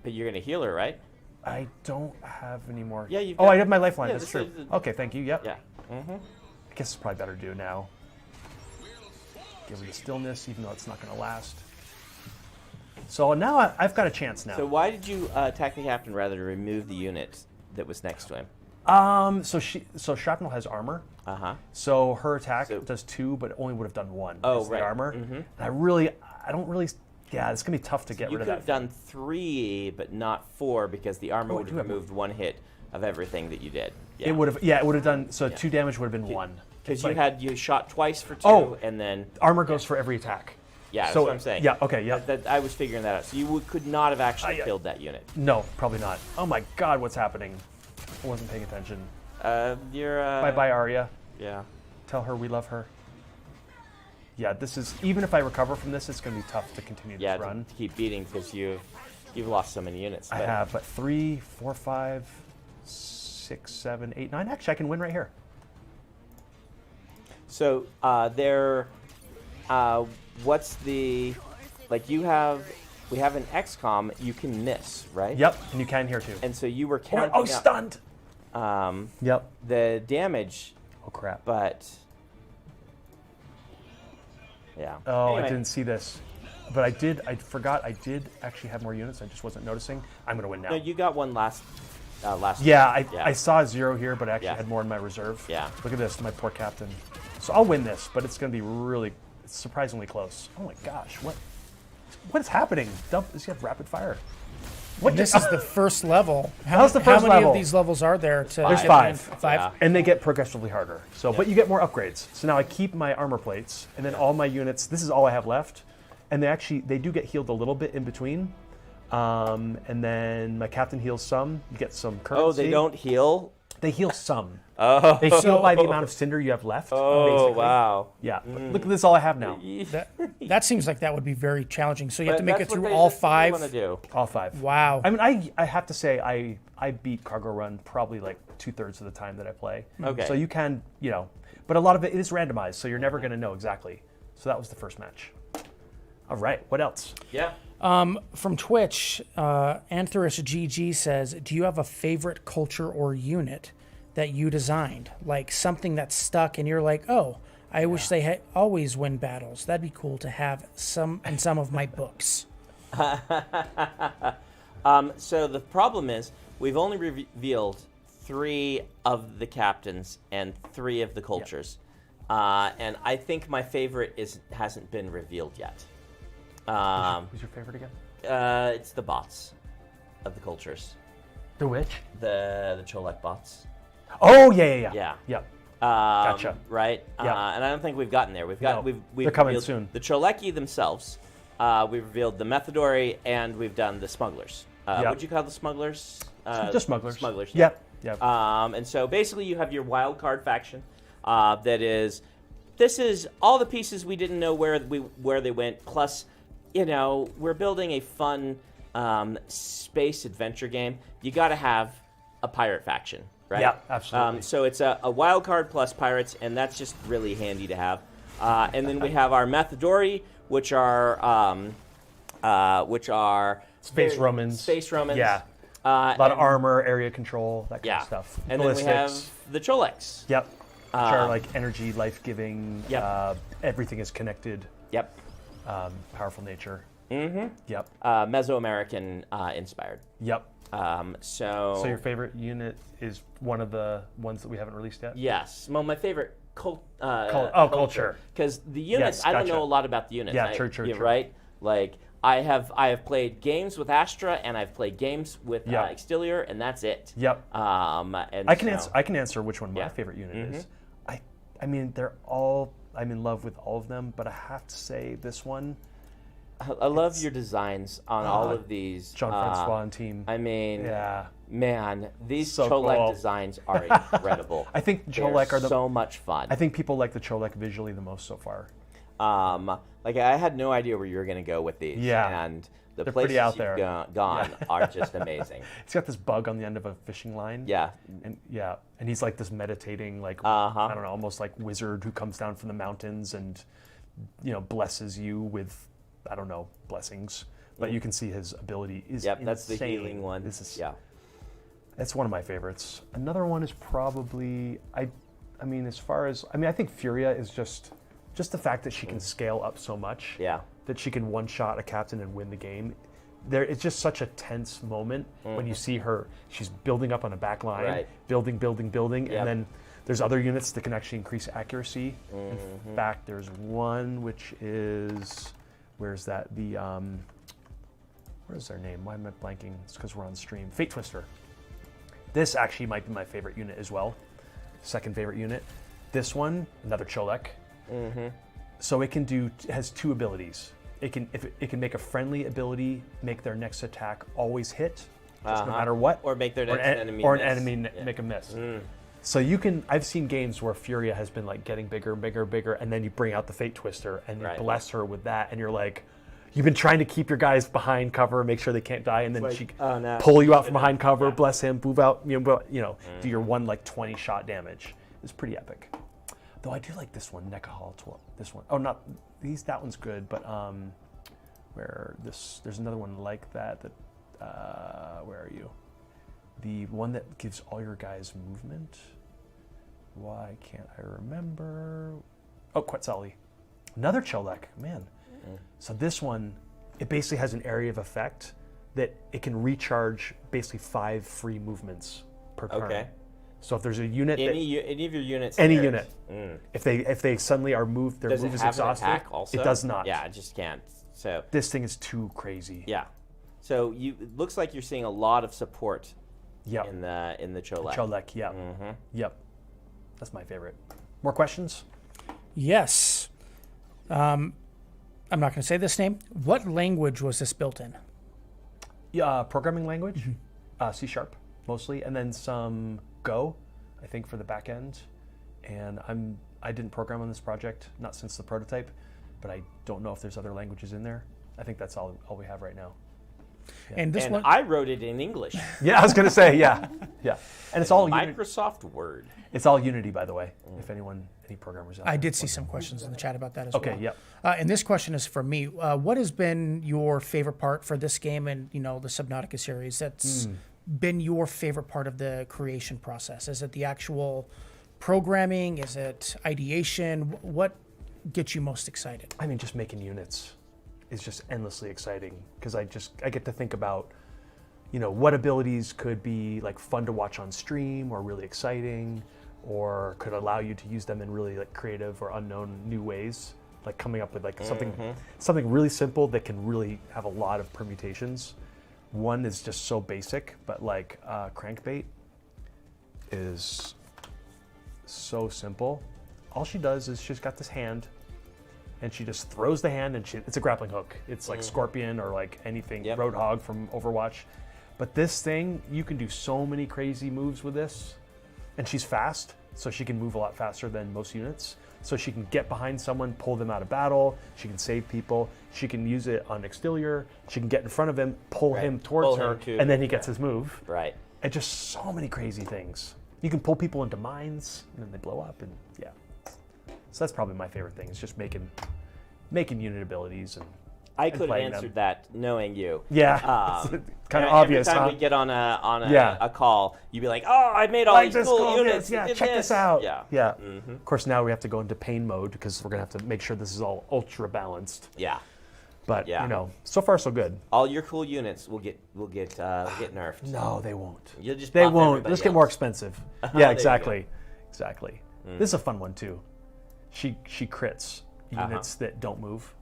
But you're gonna heal her, right? I don't have any more. Yeah, you've Oh, got- I have my lifeline. yeah, That's this true. is- Okay, thank you. Yep. Yeah. Mm-hmm. I guess it's probably better to do now. Give her the stillness, even though it's not going to last. So now I've got a chance now. So why did you attack the captain rather than remove the unit that was next to him? So Shrapnel has armor. Uh huh. So her attack So- does 2, but it only would have done 1. Oh, is the right. armor. Mhm. And I don't really. Yeah, it's gonna be tough to get You rid could of have that. done 3, but not 4 because the armor Oh, would I do have have removed 1 hit of everything that you did. Yeah. It would have. Yeah, it would have done. So Yeah. 2 damage would have been 1. Because like- you shot twice for 2, Oh. and then Armor goes for every attack. yeah, that's So what I'm saying. yeah, okay, yeah. That I was figuring that out. So you could not have actually yeah. killed that unit. No, probably not. Oh my God, what's happening? I wasn't paying attention. You're Bye bye, Arya. Yeah. Tell her we love her. Yeah, this is, even if I recover from this, it's going to be tough to continue Yeah, this run. to keep beating because you've lost so many units. I but- have, but 3, 4, 5, 6, 7, 8, 9. Actually, I can win right here. So what's the, like we have an XCOM, you can miss, right? Yep, and you can here too. And so you were Oh, counting up, stunned! Yep. the damage, Oh, crap. but yeah. Oh, Anyway, I didn't see this. But I forgot I did actually have more units. I just wasn't noticing. I'm going to win now. No, you got one last. Yeah, Yeah. I saw a 0 here, but I actually Yeah. had more in my reserve. Yeah. Look at this, my poor captain. So I'll win this, but it's going to be really, it's surprisingly close. Oh my gosh, what is happening? Does he have rapid fire? And this is the first level. That's the How first many level. of these levels are there? There's get 5. 5. Yeah. And they get progressively harder. So, but you get more upgrades. So now I keep my armor plates, and then all my units. This is all I have left, and they do get healed a little bit in between. And then my captain heals some. You get some currency. Oh, they don't heal. They heal some. Oh, They heal by the amount of cinder you have left. oh basically. wow. Yeah. But look at this. All I have now. That seems like that would be very challenging. So you have to make it through all all 5. Want to do. All 5. Wow. I mean, I have to say I beat Cargo Run probably like 2/3 of the time that I play. Okay. So you can, but a lot of it is randomized, so you're never going to know exactly. So that was the first match. All right. What else? Yeah. From Twitch, Antherus GG says, do you have a favorite culture or unit that you designed? Like something that's stuck and you're like, oh, I wish they always win battles. That'd be cool to have some in some of my books. So the problem is we've only revealed 3 of the captains and 3 of the cultures, and I think my favorite hasn't been revealed yet. Who's your favorite again? It's the bots of the cultures, The which? the Cholek bots. Oh yeah. Yeah. Yep. Gotcha. Right. Yeah. And I don't think we've gotten there. We've They're coming revealed soon. The Choleki themselves. We've revealed the Methadori, and we've done the smugglers. Yeah. What'd you call the smugglers? Just smugglers. Smugglers. Yep. And so basically, you have your wild card faction. This is all the pieces we didn't know where they went. Plus, we're building a fun space adventure game. You got to have a pirate faction, right? Yeah, absolutely. So it's a wild card plus pirates, and that's just really handy to have. And then we have our Methadori, which are Space Romans. Space Romans. Yeah. A lot of armor, area control, that kind of stuff. And then we have the Choleks. Yep. Which are like energy, life-giving. Yep. Everything is connected. Yep. Powerful nature. Mm-hmm. Yep. Mesoamerican inspired. Yep. So your favorite unit is one of the ones that we haven't released yet? Yes. Well, my favorite culture. Because the units, Yes, I don't gotcha. know a lot about the units. Yeah, true. Right? Like, I have played games with Astra, and I've played games with Extelior, and that's it. Yep. And I can answer which one my Yeah. favorite unit is. I mean, they're all, I'm in love with all of them, but I have to say this one. I love your designs on all of these. John Francois and team. I mean, Yeah. man, these So Cholek cool. designs are incredible. I think They're Cholek are so much fun. I think people like the Cholek visually the most so far. Like I had no idea where you were going to go with these. Yeah. And the They're places pretty out you've there. gone are just amazing. It's got this bug on the end of a fishing line. Yeah. And he's like this meditating, like Uh-huh. I don't know, almost like wizard who comes down from the mountains and blesses you with, I don't know, blessings. But you can see his ability is Yep, that's the insane. healing one. That's one of my favorites. Another one is probably I think Furia is just the fact that she can scale up so much. Yeah. That she can one-shot a captain and win the game. It's just such a tense moment when you see her. She's building up on a back line, Right. building, Yep. and then there's other units that can actually increase accuracy. In fact, there's one which is, where's that? What is their name? Why am I blanking? It's because we're on stream. Fate Twister. This actually might be my favorite unit as well. Second favorite unit. This one, another Cholek. So it has 2 abilities. It can make a friendly ability make their next attack always hit, just no matter what, or make their next enemy or miss. an enemy make a miss. So you can. I've seen games where Furia has been like getting bigger, bigger, bigger, and then you bring out the Fate Twister and you bless her with that, and you're like, you've been trying to keep your guys behind cover, make sure they can't die, and then she pull you out from behind cover, bless him, move out, do your one like 20 shot damage. It's pretty epic. Though I do like this one, Nekahal 12. This one. Oh, not these. That one's good, but there's another one like that. Where are you? The one that gives all your guys movement. Why can't I remember? Oh, Quetzali. Another Cholek, man. So this one, it basically has an area of effect that it can recharge basically 5 free movements per turn. Okay. So if there's a unit, any of your units, any unit, if they suddenly are moved, their does move it is have exhausted. An attack also? It does not. Yeah, it just can't. So this thing is too crazy. yeah. So it looks like you're seeing a lot of support. Yep. In the Cholek. Cholek, yeah. Yep. That's my favorite. More questions? Yes. I'm not going to say this name. What language was this built in? Yeah, programming language, C# mostly, and then some Go, I think, for the back end. And I didn't program on this project, not since the prototype, but I don't know if there's other languages in there. I think that's all we have right now. Yeah. And this one, I wrote it in English. Yeah, I was going to say, yeah. And it's all Microsoft Word. It's all Unity, by the way, if any programmers out there. I did see some questions in the chat about that as well. Okay, yep. And this question is for me. What has been your favorite part for this game and, the Subnautica series? That's been your favorite part of the creation process? Is it the actual programming? Is it ideation? What gets you most excited? I mean, just making units is just endlessly exciting because I get to think about, what abilities could be like fun to watch on stream or really exciting, or could allow you to use them in really like creative or unknown new ways, like coming up with like something really simple that can really have a lot of permutations. One is just so basic, but like crankbait is so simple. All she does is she's got this hand, and she just throws the hand, and it's a grappling hook. It's like Scorpion or like anything, Roadhog from Overwatch. But this thing, you can do so many crazy moves with this. And she's fast, so she can move a lot faster than most units. So she can get behind someone, pull them out of battle. She can save people. She can use it on Extilior. She can get in front of him, pull him towards her, and then he gets his move. Right. And just so many crazy things. You can pull people into mines, and then they blow up, and yeah. So that's probably my favorite thing, is just making unit abilities. And I could have answered that knowing you. Yeah, kind of obvious. Every time we get on a call, you'd be like, "Oh, I made all these cool units. Yeah, check this out." Yeah. Of course, now we have to go into pain mode because we're gonna have to make sure this is all ultra balanced. Yeah. But so far so good. All your cool units will get nerfed. No, they won't. You'll just they pop won't. everybody Let's get else. more expensive. Yeah, exactly. This is a fun one too. She crits units that don't move.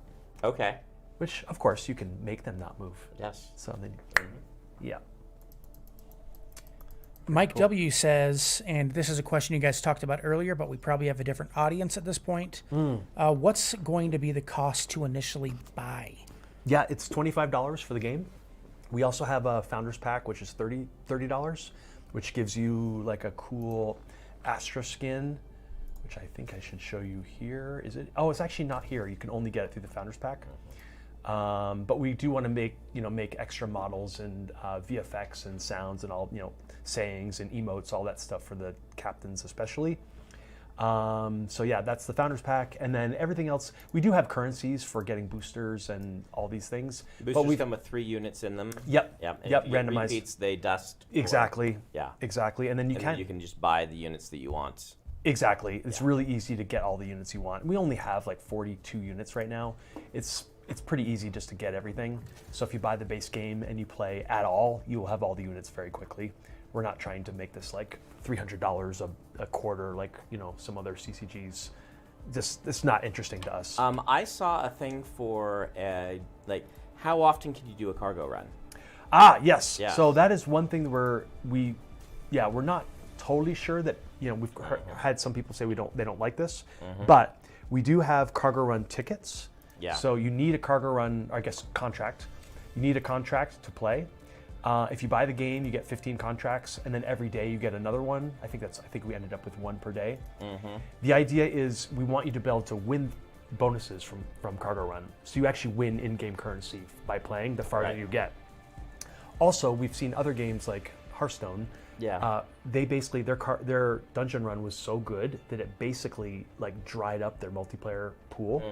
Okay. Which, of course, you can make them not move. Yes. So then, yeah. Mike W says, and this is a question you guys talked about earlier, but we probably have a different audience at this point. What's going to be the cost to initially buy? Yeah, it's $25 for the game. We also have a Founders Pack, which is $30, which gives you like a cool Astra skin, which I think I should show you here. Is it? Oh, it's actually not here. You can only get it through the Founders Pack. But we do want to make extra models and VFX and sounds and all, sayings and emotes, all that stuff for the captains especially. So yeah, that's the Founders Pack, and then everything else. We do have currencies for getting boosters and all these things. Boosters come with 3 units in them. Yep. And Yep. if you get Randomized. repeats, they dust. Exactly. Yeah. Exactly. And then you can just buy the units that you want. Exactly. It's really easy to get all the units you want. We only have like 42 units right now. It's pretty easy just to get everything. So if you buy the base game and you play at all, you will have all the units very quickly. We're not trying to make this like $300 a quarter like, some other CCGs. It's not interesting to us. I saw a thing for how often can you do a cargo run? Yes. Yeah. So that is one thing we're not totally sure that we've had some people say they don't like this, but we do have cargo run tickets. Yeah. So you need a cargo run, I guess, contract. You need a contract to play. If you buy the game, you get 15 contracts, and then every day you get another one. I think we ended up with one per day. The idea is we want you to be able to win bonuses from cargo run, so you actually win in-game currency by playing the farther you get. Also, we've seen other games like Hearthstone. Yeah. They basically their dungeon run was so good that it basically like dried up their multiplayer pool.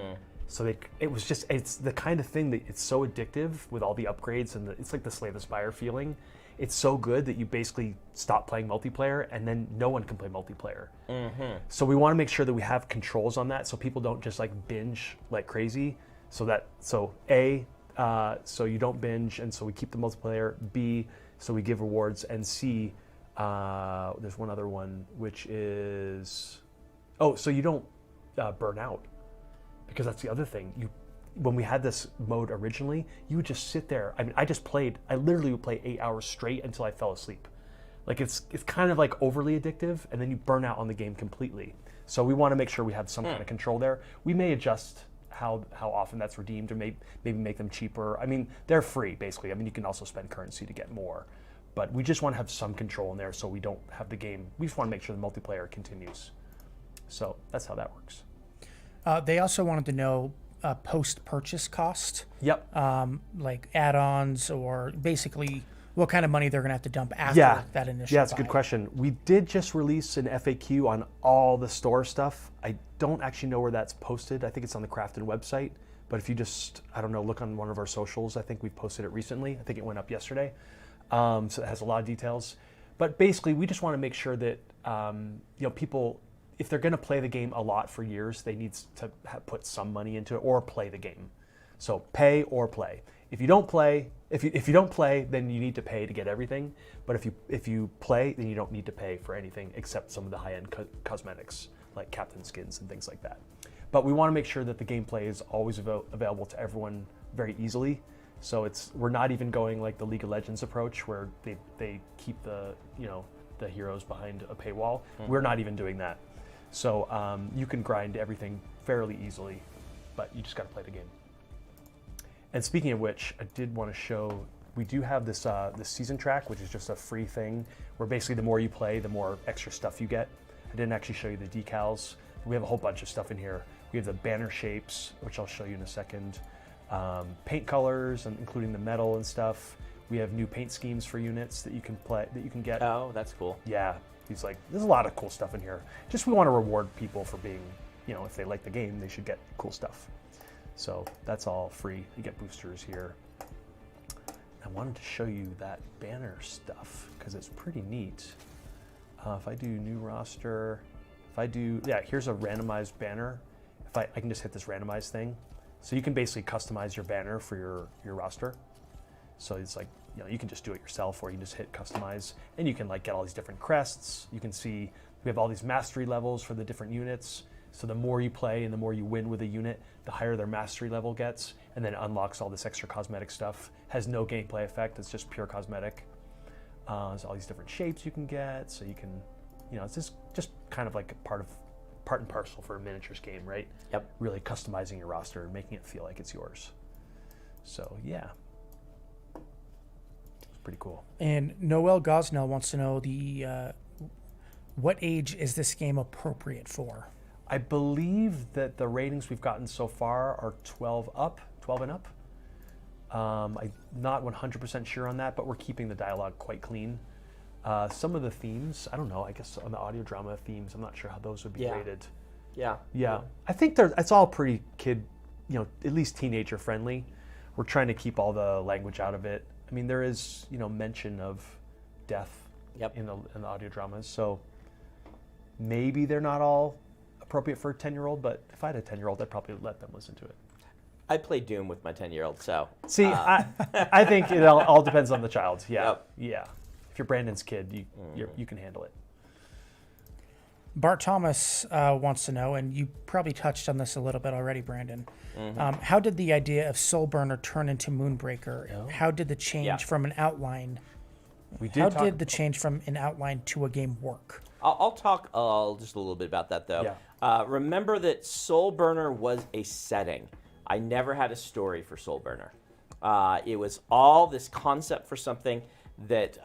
So it's the kind of thing that it's so addictive with all the upgrades and it's like the Slay the Spire feeling. It's so good that you basically stop playing multiplayer and then no one can play multiplayer. So we want to make sure that we have controls on that so people don't just like binge like crazy. So you don't binge, and so we keep the multiplayer. B, so we give rewards, and C, there's one other one which is so you don't burn out. Because that's the other thing. When we had this mode originally, you would just sit there. I mean, I literally would play 8 hours straight until I fell asleep. Like it's kind of like overly addictive, and then you burn out on the game completely. So we want to make sure we have some kind of control there. We may adjust how often that's redeemed, or maybe make them cheaper. I mean, they're free basically. I mean, you can also spend currency to get more, but we just want to have some control in there, so we don't have the game. We just want to make sure the multiplayer continues. So that's how that works. They also wanted to know post-purchase cost. Yep. Like add-ons, or basically what kind of money they're going to have to dump after that initial Yeah, it's a buy. good question. We did just release an FAQ on all the store stuff. I don't actually know where that's posted. I think it's on the Crafton website. But if you just, I don't know, look on one of our socials, I think we posted it recently. I think it went up yesterday. So it has a lot of details. But basically, we just want to make sure that people, if they're going to play the game a lot for years, they need to put some money into it or play the game. So pay or play. If you don't play, if you don't play, then you need to pay to get everything. But if you play, then you don't need to pay for anything except some of the high-end cosmetics like Captain skins and things like that. But we want to make sure that the gameplay is always available to everyone very easily. So we're not even going like the League of Legends approach where they keep the heroes behind a paywall. We're not even doing that. So you can grind everything fairly easily, but you just got to play the game. And speaking of which, I did want to show, we do have this season track, which is just a free thing, where basically the more you play, the more extra stuff you get. I didn't actually show you the decals. We have a whole bunch of stuff in here. We have the banner shapes, which I'll show you in a second. Paint colors, and including the metal and stuff. We have new paint schemes for units that you can get. Oh, that's cool. Yeah. There's a lot of cool stuff in here. Just we want to reward people for being, if they like the game, they should get cool stuff. So that's all free. You get boosters here. I wanted to show you that banner stuff because it's pretty neat. If I do new roster, here's a randomized banner. If I can just hit this randomized thing. So you can basically customize your banner for your roster. So it's like, you can just do it yourself, or you can just hit customize, and you can like get all these different crests. You can see we have all these mastery levels for the different units. So the more you play and the more you win with a unit, the higher their mastery level gets, and then it unlocks all this extra cosmetic stuff. Has no gameplay effect, it's just pure cosmetic. There's all these different shapes you can get, so you can, it's just kind of like a part and parcel for a miniatures game, right? Yep. Really customizing your roster and making it feel like it's yours. So yeah. Pretty cool. And Noel Gosnell wants to know what age is this game appropriate for? I believe that the ratings we've gotten so far are 12 and up. I'm not 100% sure on that, but we're keeping the dialogue quite clean. Some of the themes, I don't know, I guess on the audio drama themes, I'm not sure how those would be rated. Yeah. I think it's all pretty kid, at least teenager friendly. We're trying to keep all the language out of it. I mean, there is, mention of death in the audio dramas, so maybe they're not all appropriate for a 10-year-old, but if I had a 10-year-old, I'd probably let them listen to it. I play Doom with my 10-year-old, so... See, I think it all depends on the child. Yeah, Yep. Yeah. If you're Brandon's kid, you can handle it. Bart Thomas wants to know, and you probably touched on this a little bit already, Brandon. How did the idea of Soulburner turn into Moonbreaker? How did the change from an outline? How did the change from an outline to a game work? I'll talk just a little bit about that though. Yeah. Remember that Soulburner was a setting. I never had a story for Soulburner. It was all this concept for something that,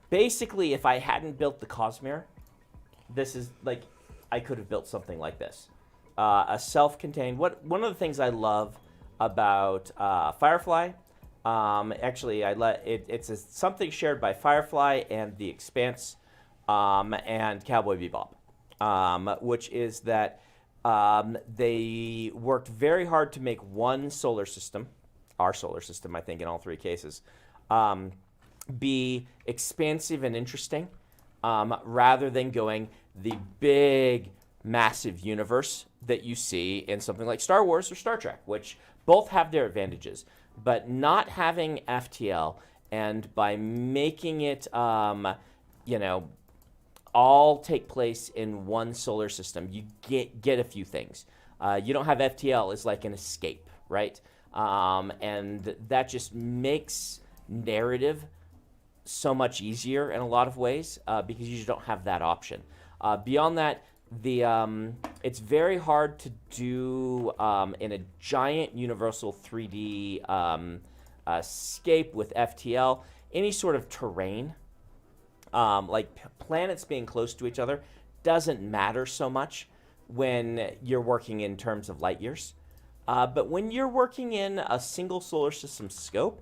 basically, if I hadn't built the Cosmere, this is like, I could have built something like this. A self-contained. One of the things I love about Firefly, actually, it's something shared by Firefly and The Expanse, and Cowboy Bebop, which is that they worked very hard to make one solar system, our solar system, I think, in all three cases, be expansive and interesting, rather than going the big, massive universe that you see in something like Star Wars or Star Trek, which both have their advantages. But not having FTL, and by making it, all take place in one solar system, you get a few things. You don't have FTL as like an escape, right? And that just makes narrative so much easier in a lot of ways, because you just don't have that option. Beyond that, it's very hard to do in a giant universal 3D scape with FTL any sort of terrain. Like planets being close to each other doesn't matter so much when you're working in terms of light years. But when you're working in a single solar system scope,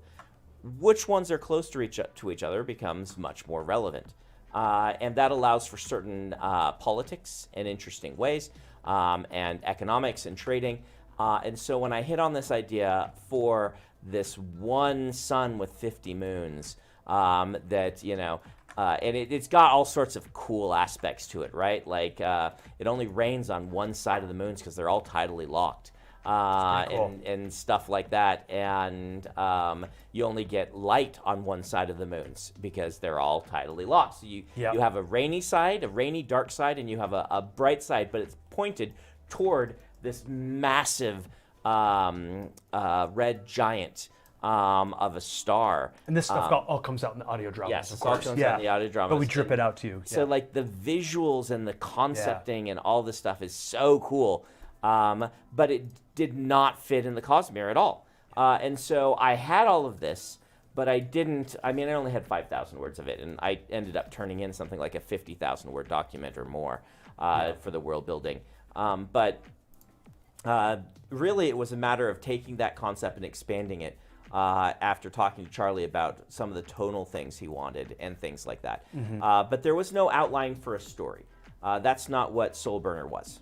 which ones are close to each other becomes much more relevant. And that allows for certain politics in interesting ways, and economics and trading. And so when I hit on this idea for this one sun with 50 moons, and it's got all sorts of cool aspects to it, right? Like it only rains on one side of the moons because they're all tidally locked. Cool. and stuff like that. And you only get light on one side of the moons because they're all tidally locked. So you have a rainy side, a rainy dark side, and you have a bright side, but it's pointed toward this massive red giant of a star. And this stuff all comes out in the audio dramas, yes, of course. All comes out in the audio dramas. But we drip it out to you. So like the visuals and the concepting and all this stuff is so cool. But it did not fit in the Cosmere at all. And so I had all of this, but I only had 5,000 words of it, and I ended up turning in something like a 50,000 word document or more for the world building. But really, it was a matter of taking that concept and expanding it after talking to Charlie about some of the tonal things he wanted and things like that. Mm-hmm. But there was no outline for a story. That's not what Soulburner was.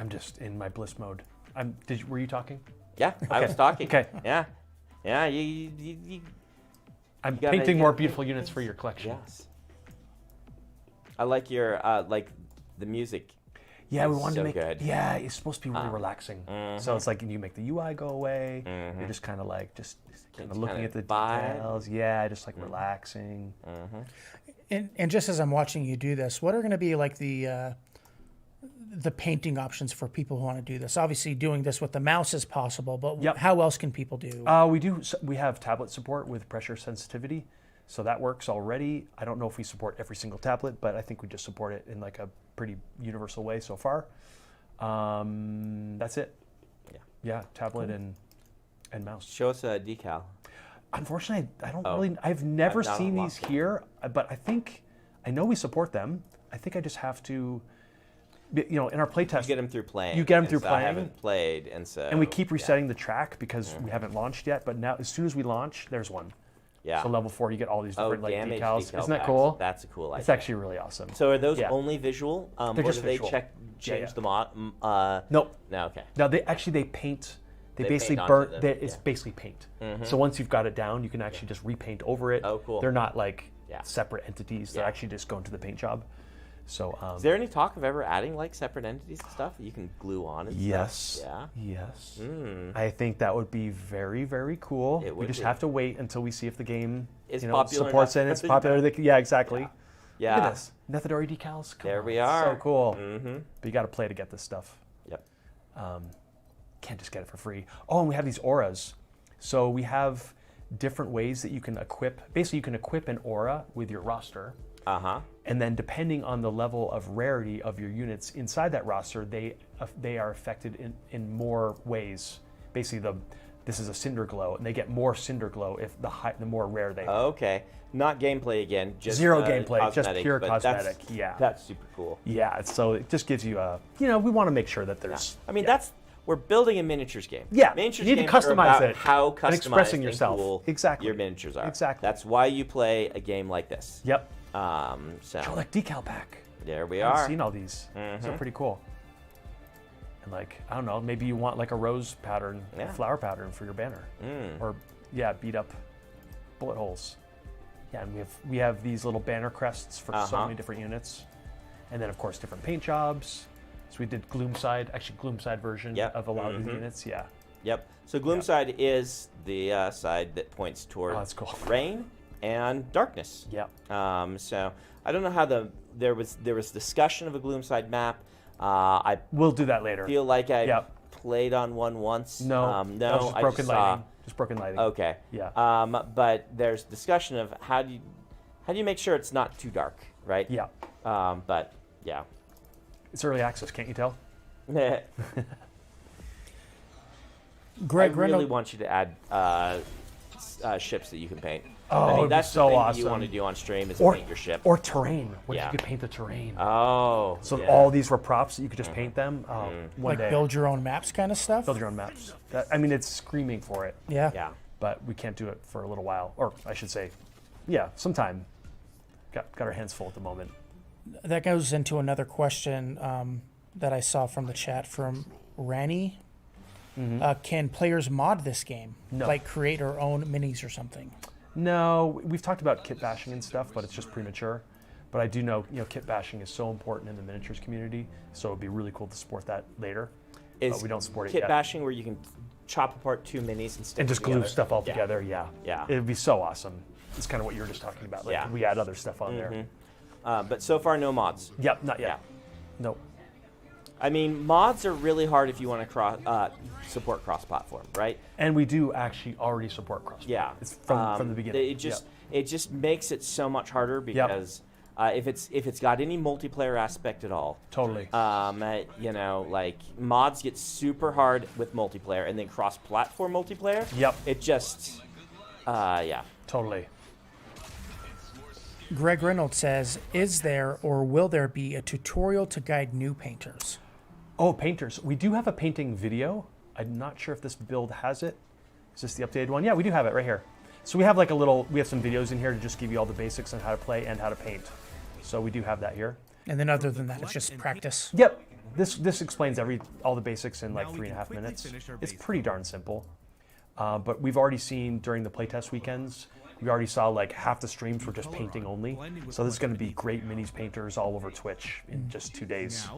I'm just in my bliss mode. Were you talking? Yeah, okay. I was talking. Okay. Yeah. I'm painting more beautiful units for your collection. Yes. I like your the music. Yeah, we wanted so to make. Good. Yeah, it's supposed to be really relaxing. Mm-hmm. So it's like you make the UI go away. Mm-hmm. You're just kind of like looking at the details. Yeah, just like relaxing. Mm-hmm. And just as I'm watching you do this, what are going to be like the painting options for people who want to do this? Obviously, doing this with the mouse is possible, but how else can people do? We have tablet support with pressure sensitivity, so that works already. I don't know if we support every single tablet, but I think we just support it in like a pretty universal way so far. That's it. Yeah, tablet and mouse. Show us a decal. Unfortunately, I don't really. I've never seen these here, but I know we support them. I think I just have to. In our playtest, you get them through playing. You get them through playing. I haven't played, and we keep resetting the track because we haven't launched yet. But now, as soon as we launch, there's one. Yeah. So level 4, you get all these different damage decals. decal Isn't that packs. cool? That's a cool idea. It's actually really awesome. So are those only visual? They're just do they visual. change the mod? Nope. No. Okay. No, they paint. They basically paint burn. onto them, It's basically paint. Mm-hmm. So once you've got it down, you can actually just repaint over it. Oh, cool. They're not like separate entities. They're actually just going to the paint job. So, is there any talk of ever adding like separate entities and stuff that you can glue on? And yes. Stuff? Yeah. Yes. I think that would be very, very cool. We just have to wait until we see if the game supports it. It's popular. Yeah, exactly. Yeah. Look at this. Nethadori decals. There we are. So cool. Mm-hmm. But you got to play to get this stuff. Yep. Can't just get it for free. Oh, and we have these auras. So we have different ways that you can equip. Basically, you can equip an aura with your roster. Uh-huh. And then depending on the level of rarity of your units inside that roster, they are affected in more ways. Basically, this is a Cinder Glow, and they get more Cinder Glow if the more rare they are. Okay. Not gameplay again. Just Zero gameplay, just cosmetic, pure but cosmetic. Yeah. That's super cool. Yeah, so it just gives you a, we want to make sure that there's... I mean, we're building a miniatures game. Yeah, Miniatures you need to games are customize about it how customized and expressing yourself. cool Exactly. your miniatures are. Exactly. That's why you play a game like this. Yep. So Like decal pack. there we I've are. seen all these. So pretty cool. And I don't know, maybe you want like a rose pattern, a flower pattern for your banner. Or beat up bullet holes. Yeah, and we have these little banner crests for so many different units. And then of course different paint jobs. So we did Gloomside version of a lot of these units, Yep. So Gloomside is the side that points toward that's cool. rain and darkness. Yep. So I don't know how there was discussion of a Gloomside map. We'll do that later. Feel like I played on one once. No, that was just broken lighting. Just broken lighting. Okay. Yeah. But there's discussion of how do you make sure it's not too dark, right? Yeah. But yeah. It's early access, can't you tell? Greg I really Reynolds. want you to add ships that you can paint. Oh, I think it'd be that's so the thing awesome. you want to do on stream is paint your ship. Or terrain. What if Yeah. you could paint the terrain? Oh. So all these were props that you could just paint them. One Like day. build your own maps kind of stuff? Build your own maps. It's screaming for it. Yeah. Yeah. But we can't do it for a little while. Or I should say, sometime. Got our hands full at the moment. That goes into another question that I saw from the chat from Rani. Can players mod this game? No. Like create our own minis or something? No, we've talked about kit bashing and stuff, but it's just premature. But I do know, kit bashing is so important in the miniatures community, so it'd be really cool to support that later. But we don't support it kit yet. bashing where you can chop apart two minis and stick And just glue together? stuff all together, yeah. Yeah. It'd be so awesome. It's kind of what you were just talking about. Like, Yeah. we add other stuff on there. But so far, no mods. Yep, not yet. Yeah. Nope. I mean, mods are really hard if you want to support cross-platform, right? And we do actually already support cross. Yeah. It's from the beginning. It just makes it so much harder because if it's got any multiplayer aspect at all. Totally. Like mods get super hard with multiplayer, and then cross-platform multiplayer. Yep. It just, Totally. Greg Reynolds says, is there or will there be a tutorial to guide new painters? Oh, painters. We do have a painting video. I'm not sure if this build has it. Is this the updated one? Yeah, we do have it right here. So we have we have some videos in here to just give you all the basics on how to play and how to paint. So we do have that here. And then other than that, it's just practice. Yep. This explains all the basics in like 3.5 minutes. It's pretty darn simple. But we've already seen during the playtest weekends, we already saw like half the streams were just painting only. So this is going to be great minis painters all over Twitch in just 2 days.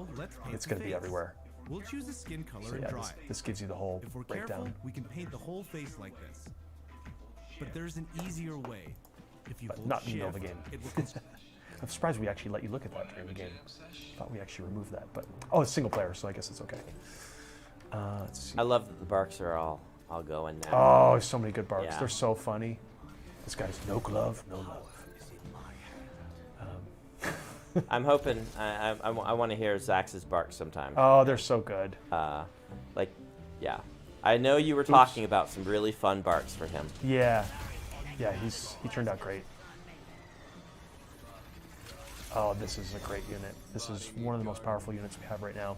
It's going to be everywhere. We'll choose a skin color So and yeah, draw it. this gives you the whole If we're breakdown. careful, we can paint the whole face like this. But there's an easier way. If you But hold not in the shift, middle of the game. it will I'm surprised we actually let you look at that during the game. Thought we actually removed that, but it's single player, so I guess it's okay. Let's see. I love that the barks are all going now. Oh, so many good barks. Yeah. They're so funny. This guy's no glove, no love. I'm hoping I want to hear Zax's bark sometime. Oh, they're so good. I know you were talking about some really fun barks for him. Yeah, he turned out great. Oh, this is a great unit. This is one of the most powerful units we have right now.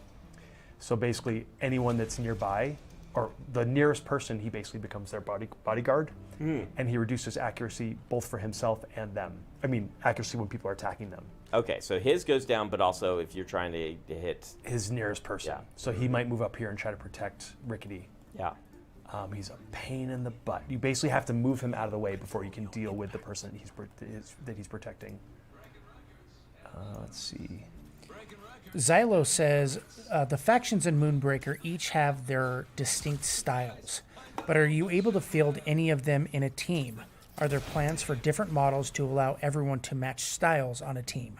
So basically, anyone that's nearby, or the nearest person, he basically becomes their bodyguard, and he reduces accuracy both for himself and them. I mean, accuracy when people are attacking them. Okay, so his goes down, but also if you're trying to hit. His nearest person. Yeah. So he might move up here and try to protect Rickety. Yeah. He's a pain in the butt. You basically have to move him out of the way before you can deal with the person that he's protecting. Let's see. Xylo says, the factions in Moonbreaker each have their distinct styles, but are you able to field any of them in a team? Are there plans for different models to allow everyone to match styles on a team?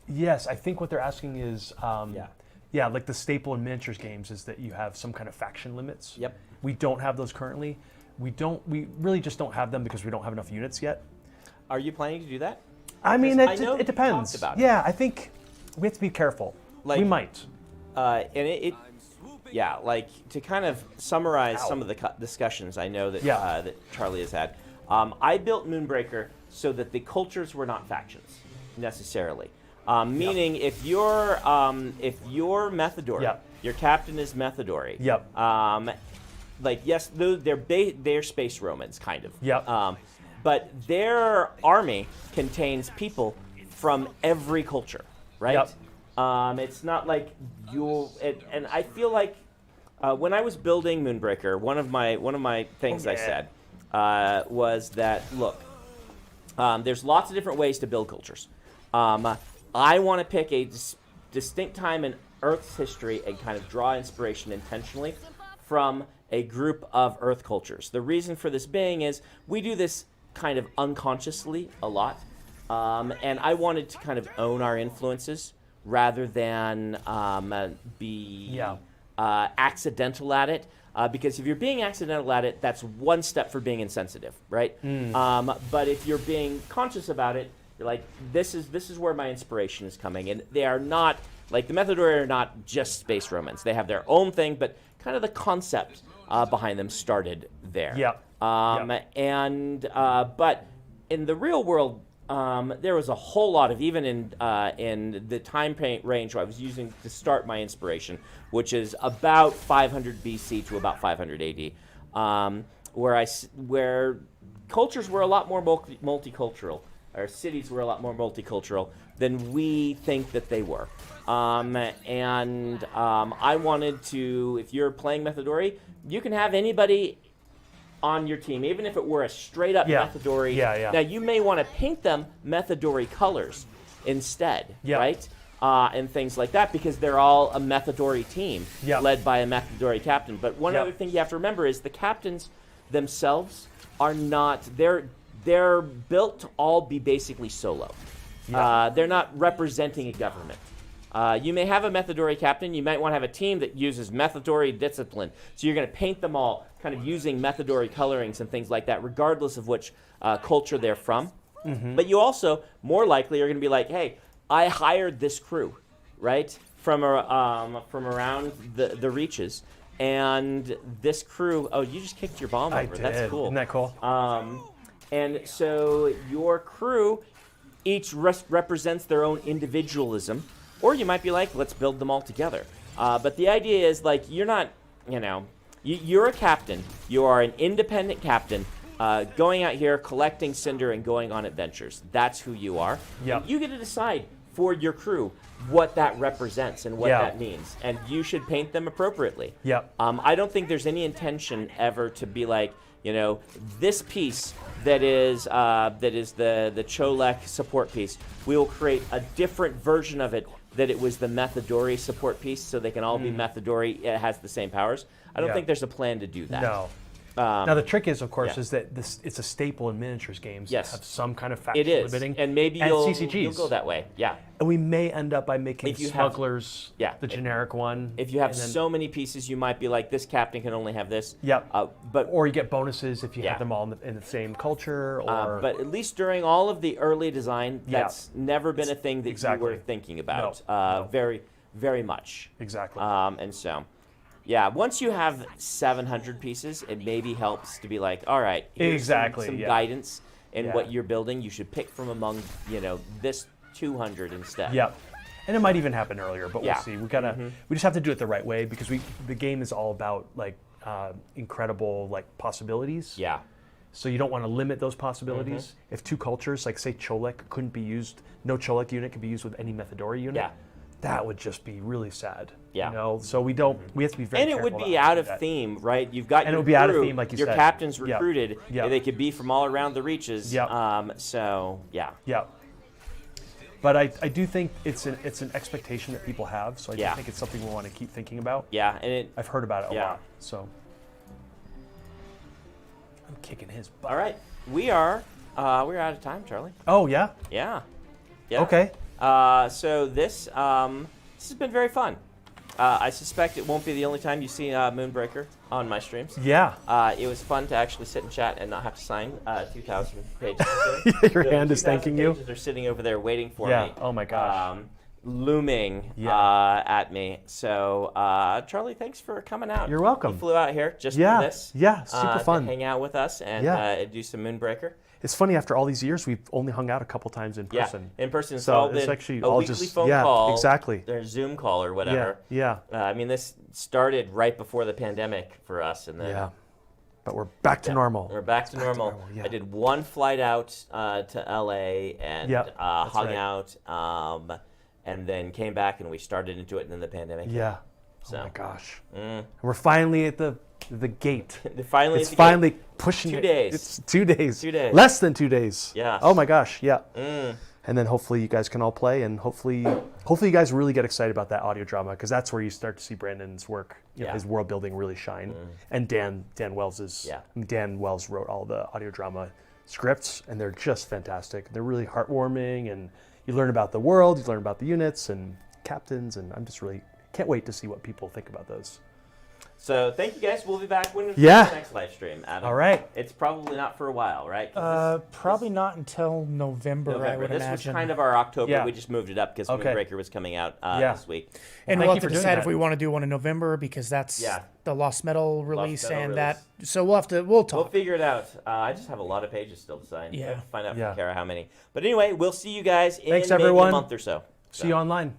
Yes, I think what they're asking is, like the staple in miniatures games is that you have some kind of faction limits. Yep. We don't have those currently. We really just don't have them because we don't have enough units yet. Are you planning to do that? I mean, I know it depends. you talked about it. Yeah, I think we have to be careful. Like- we might. And yeah, like to kind of summarize some of the discussions I know that that Charlie has had. I built Moonbreaker so that the cultures were not factions necessarily. Meaning, if you're Methodori, your captain is Methodori. Yep. Like yes, they're space Romans kind of. Yep. But their army contains people from every culture, right? Yep. It's not like and I feel like when I was building Moonbreaker, one of my things I said was that look, there's lots of different ways to build cultures. I want to pick a distinct time in Earth's history and kind of draw inspiration intentionally from a group of Earth cultures. The reason for this being is we do this kind of unconsciously a lot, and I wanted to kind of own our influences rather than be accidental at it. Because if you're being accidental at it, that's one step for being insensitive, right? But if you're being conscious about it, you're like, this is where my inspiration is coming. And they are not, like the Methodori are not just space Romans. They have their own thing, but kind of the concept behind them started there. But in the real world, there was a whole lot of, even in the time range I was using to start my inspiration, which is about 500 BC to about 500 AD, where cultures were a lot more multicultural, or cities were a lot more multicultural than we think that they were. I wanted to, if you're playing Methodori, you can have anybody on your team, even if it were a straight up Methodori. Now you may want to paint them Methodori colors instead, right? And things like that, because they're all a Methodori team led by a Methodori captain. But one other thing you have to remember is the captains themselves are not, they're built to all be basically solo. They're not representing a government. You may have a Methodori captain. You might want to have a team that uses Methodori discipline. So you're going to paint them all kind of using Methodori colorings and things like that, regardless of which culture they're from. But you also, more likely, are going to be like, hey, I hired this crew, right, from around the reaches. And this crew, oh, you just kicked your bomb over. That's cool. Isn't that cool? And so your crew each represents their own individualism. Or you might be like, let's build them all together. But the idea is, like, you're not, you're a captain. You are an independent captain going out here, collecting cinder and going on adventures. That's who you are. And you get to decide for your crew what that represents and what that means. And you should paint them appropriately. I don't think there's any intention ever to be like, this piece that is the Cholek support piece, we will create a different version of it that it was the Methodori support piece, so they can all be Methodori. It has the same powers. I don't think there's a plan to do that. No. Now the trick is, of course, is that it's a staple in miniatures games. Yes. To have some kind of faction It is, limiting, and maybe CCGs. you'll go that way. Yeah. And we may end up by making If you have- smugglers the generic one. If you have and then- so many pieces, you might be like, this captain can only have this. Or you get bonuses if you have them all in the same culture. Or but at least during all of the early design, that's never been a thing that you were thinking about. No. Very, very much. Exactly. And so, once you have 700 pieces, it maybe helps to be like, all right, here's some guidance in what you're building. You should pick from among, this 200 instead. And it might even happen earlier, but we'll see. We just have to do it the right way, because the game is all about incredible possibilities. So you don't want to limit those possibilities. If two cultures, like say Cholek, couldn't be used, no Cholek unit could be used with any Methodori unit. That would just be really sad. So we don't. We have to be very. And it would be out of theme, right? You've got and your it would be crew, out of theme, like you your said. captains recruited. They could be from all around the reaches. But I do think it's an expectation that people have. So I do think it's something we want to keep thinking about. And I've heard about it a lot. So I'm kicking his butt. All right, we're out of time, Charlie. Oh yeah. Yeah. Okay. So this has been very fun. I suspect it won't be the only time you see Moonbreaker on my streams. Yeah. It was fun to actually sit and chat and not have to sign 2,000 pages. Your The hand is 2,000 thanking you. pages are sitting over there waiting for Yeah. me. Oh my gosh. Looming Yeah. at me. So, Charlie, thanks for coming out. You're welcome. You flew out here just Yeah. for this. Yeah. Super fun. To hang out with us and Yeah. do some Moonbreaker. It's funny, after all these years, we've only hung out a couple times in Yeah, person. in person. It's So all it's been actually a all weekly just- phone yeah, call. exactly. Or Zoom call or whatever. Yeah. I mean, this started right before the pandemic for us, and then Yeah. But we're back to normal. we're back to normal. Yeah. I did one flight out to LA and Yep, that's hung right. out, and then came back and we started into it, and then the pandemic. hit. Yeah. So. Oh my gosh. We're finally at the gate. Finally, It's finally pushing 2 it. days. It's 2 days. 2 days. Less than 2 days. Yes. Oh my gosh. Yeah. And then hopefully you guys can all play, and hopefully you guys really get excited about that audio drama, because that's where you start to see Brandon's work, you know, Yeah. his world building really shine. And Dan Wells's. Yeah. Dan Wells wrote all the audio drama scripts, and they're just fantastic. They're really heartwarming, and you learn about the world, you learn about the units and captains, and I'm just really can't wait to see what people think about those. So thank you guys. We'll be back when the next live stream, Adam. All right. It's probably not for a while, right? 'Cause Probably not until November, I would This imagine. was kind of our October. Yeah. We just moved it up because Okay. Moonbreaker was coming out Yeah. this week. and Thank we'll you have to for doing decide that. if we want to do one in November, because that's Yeah. the Lost Metal release Metal and release. that. So we'll We'll talk. figure it out. I just have a lot of pages still to sign. Yeah. I have to find out Yeah. from Kara how many. But anyway, we'll see you guys in Thanks, maybe everyone. a month or so. See you online.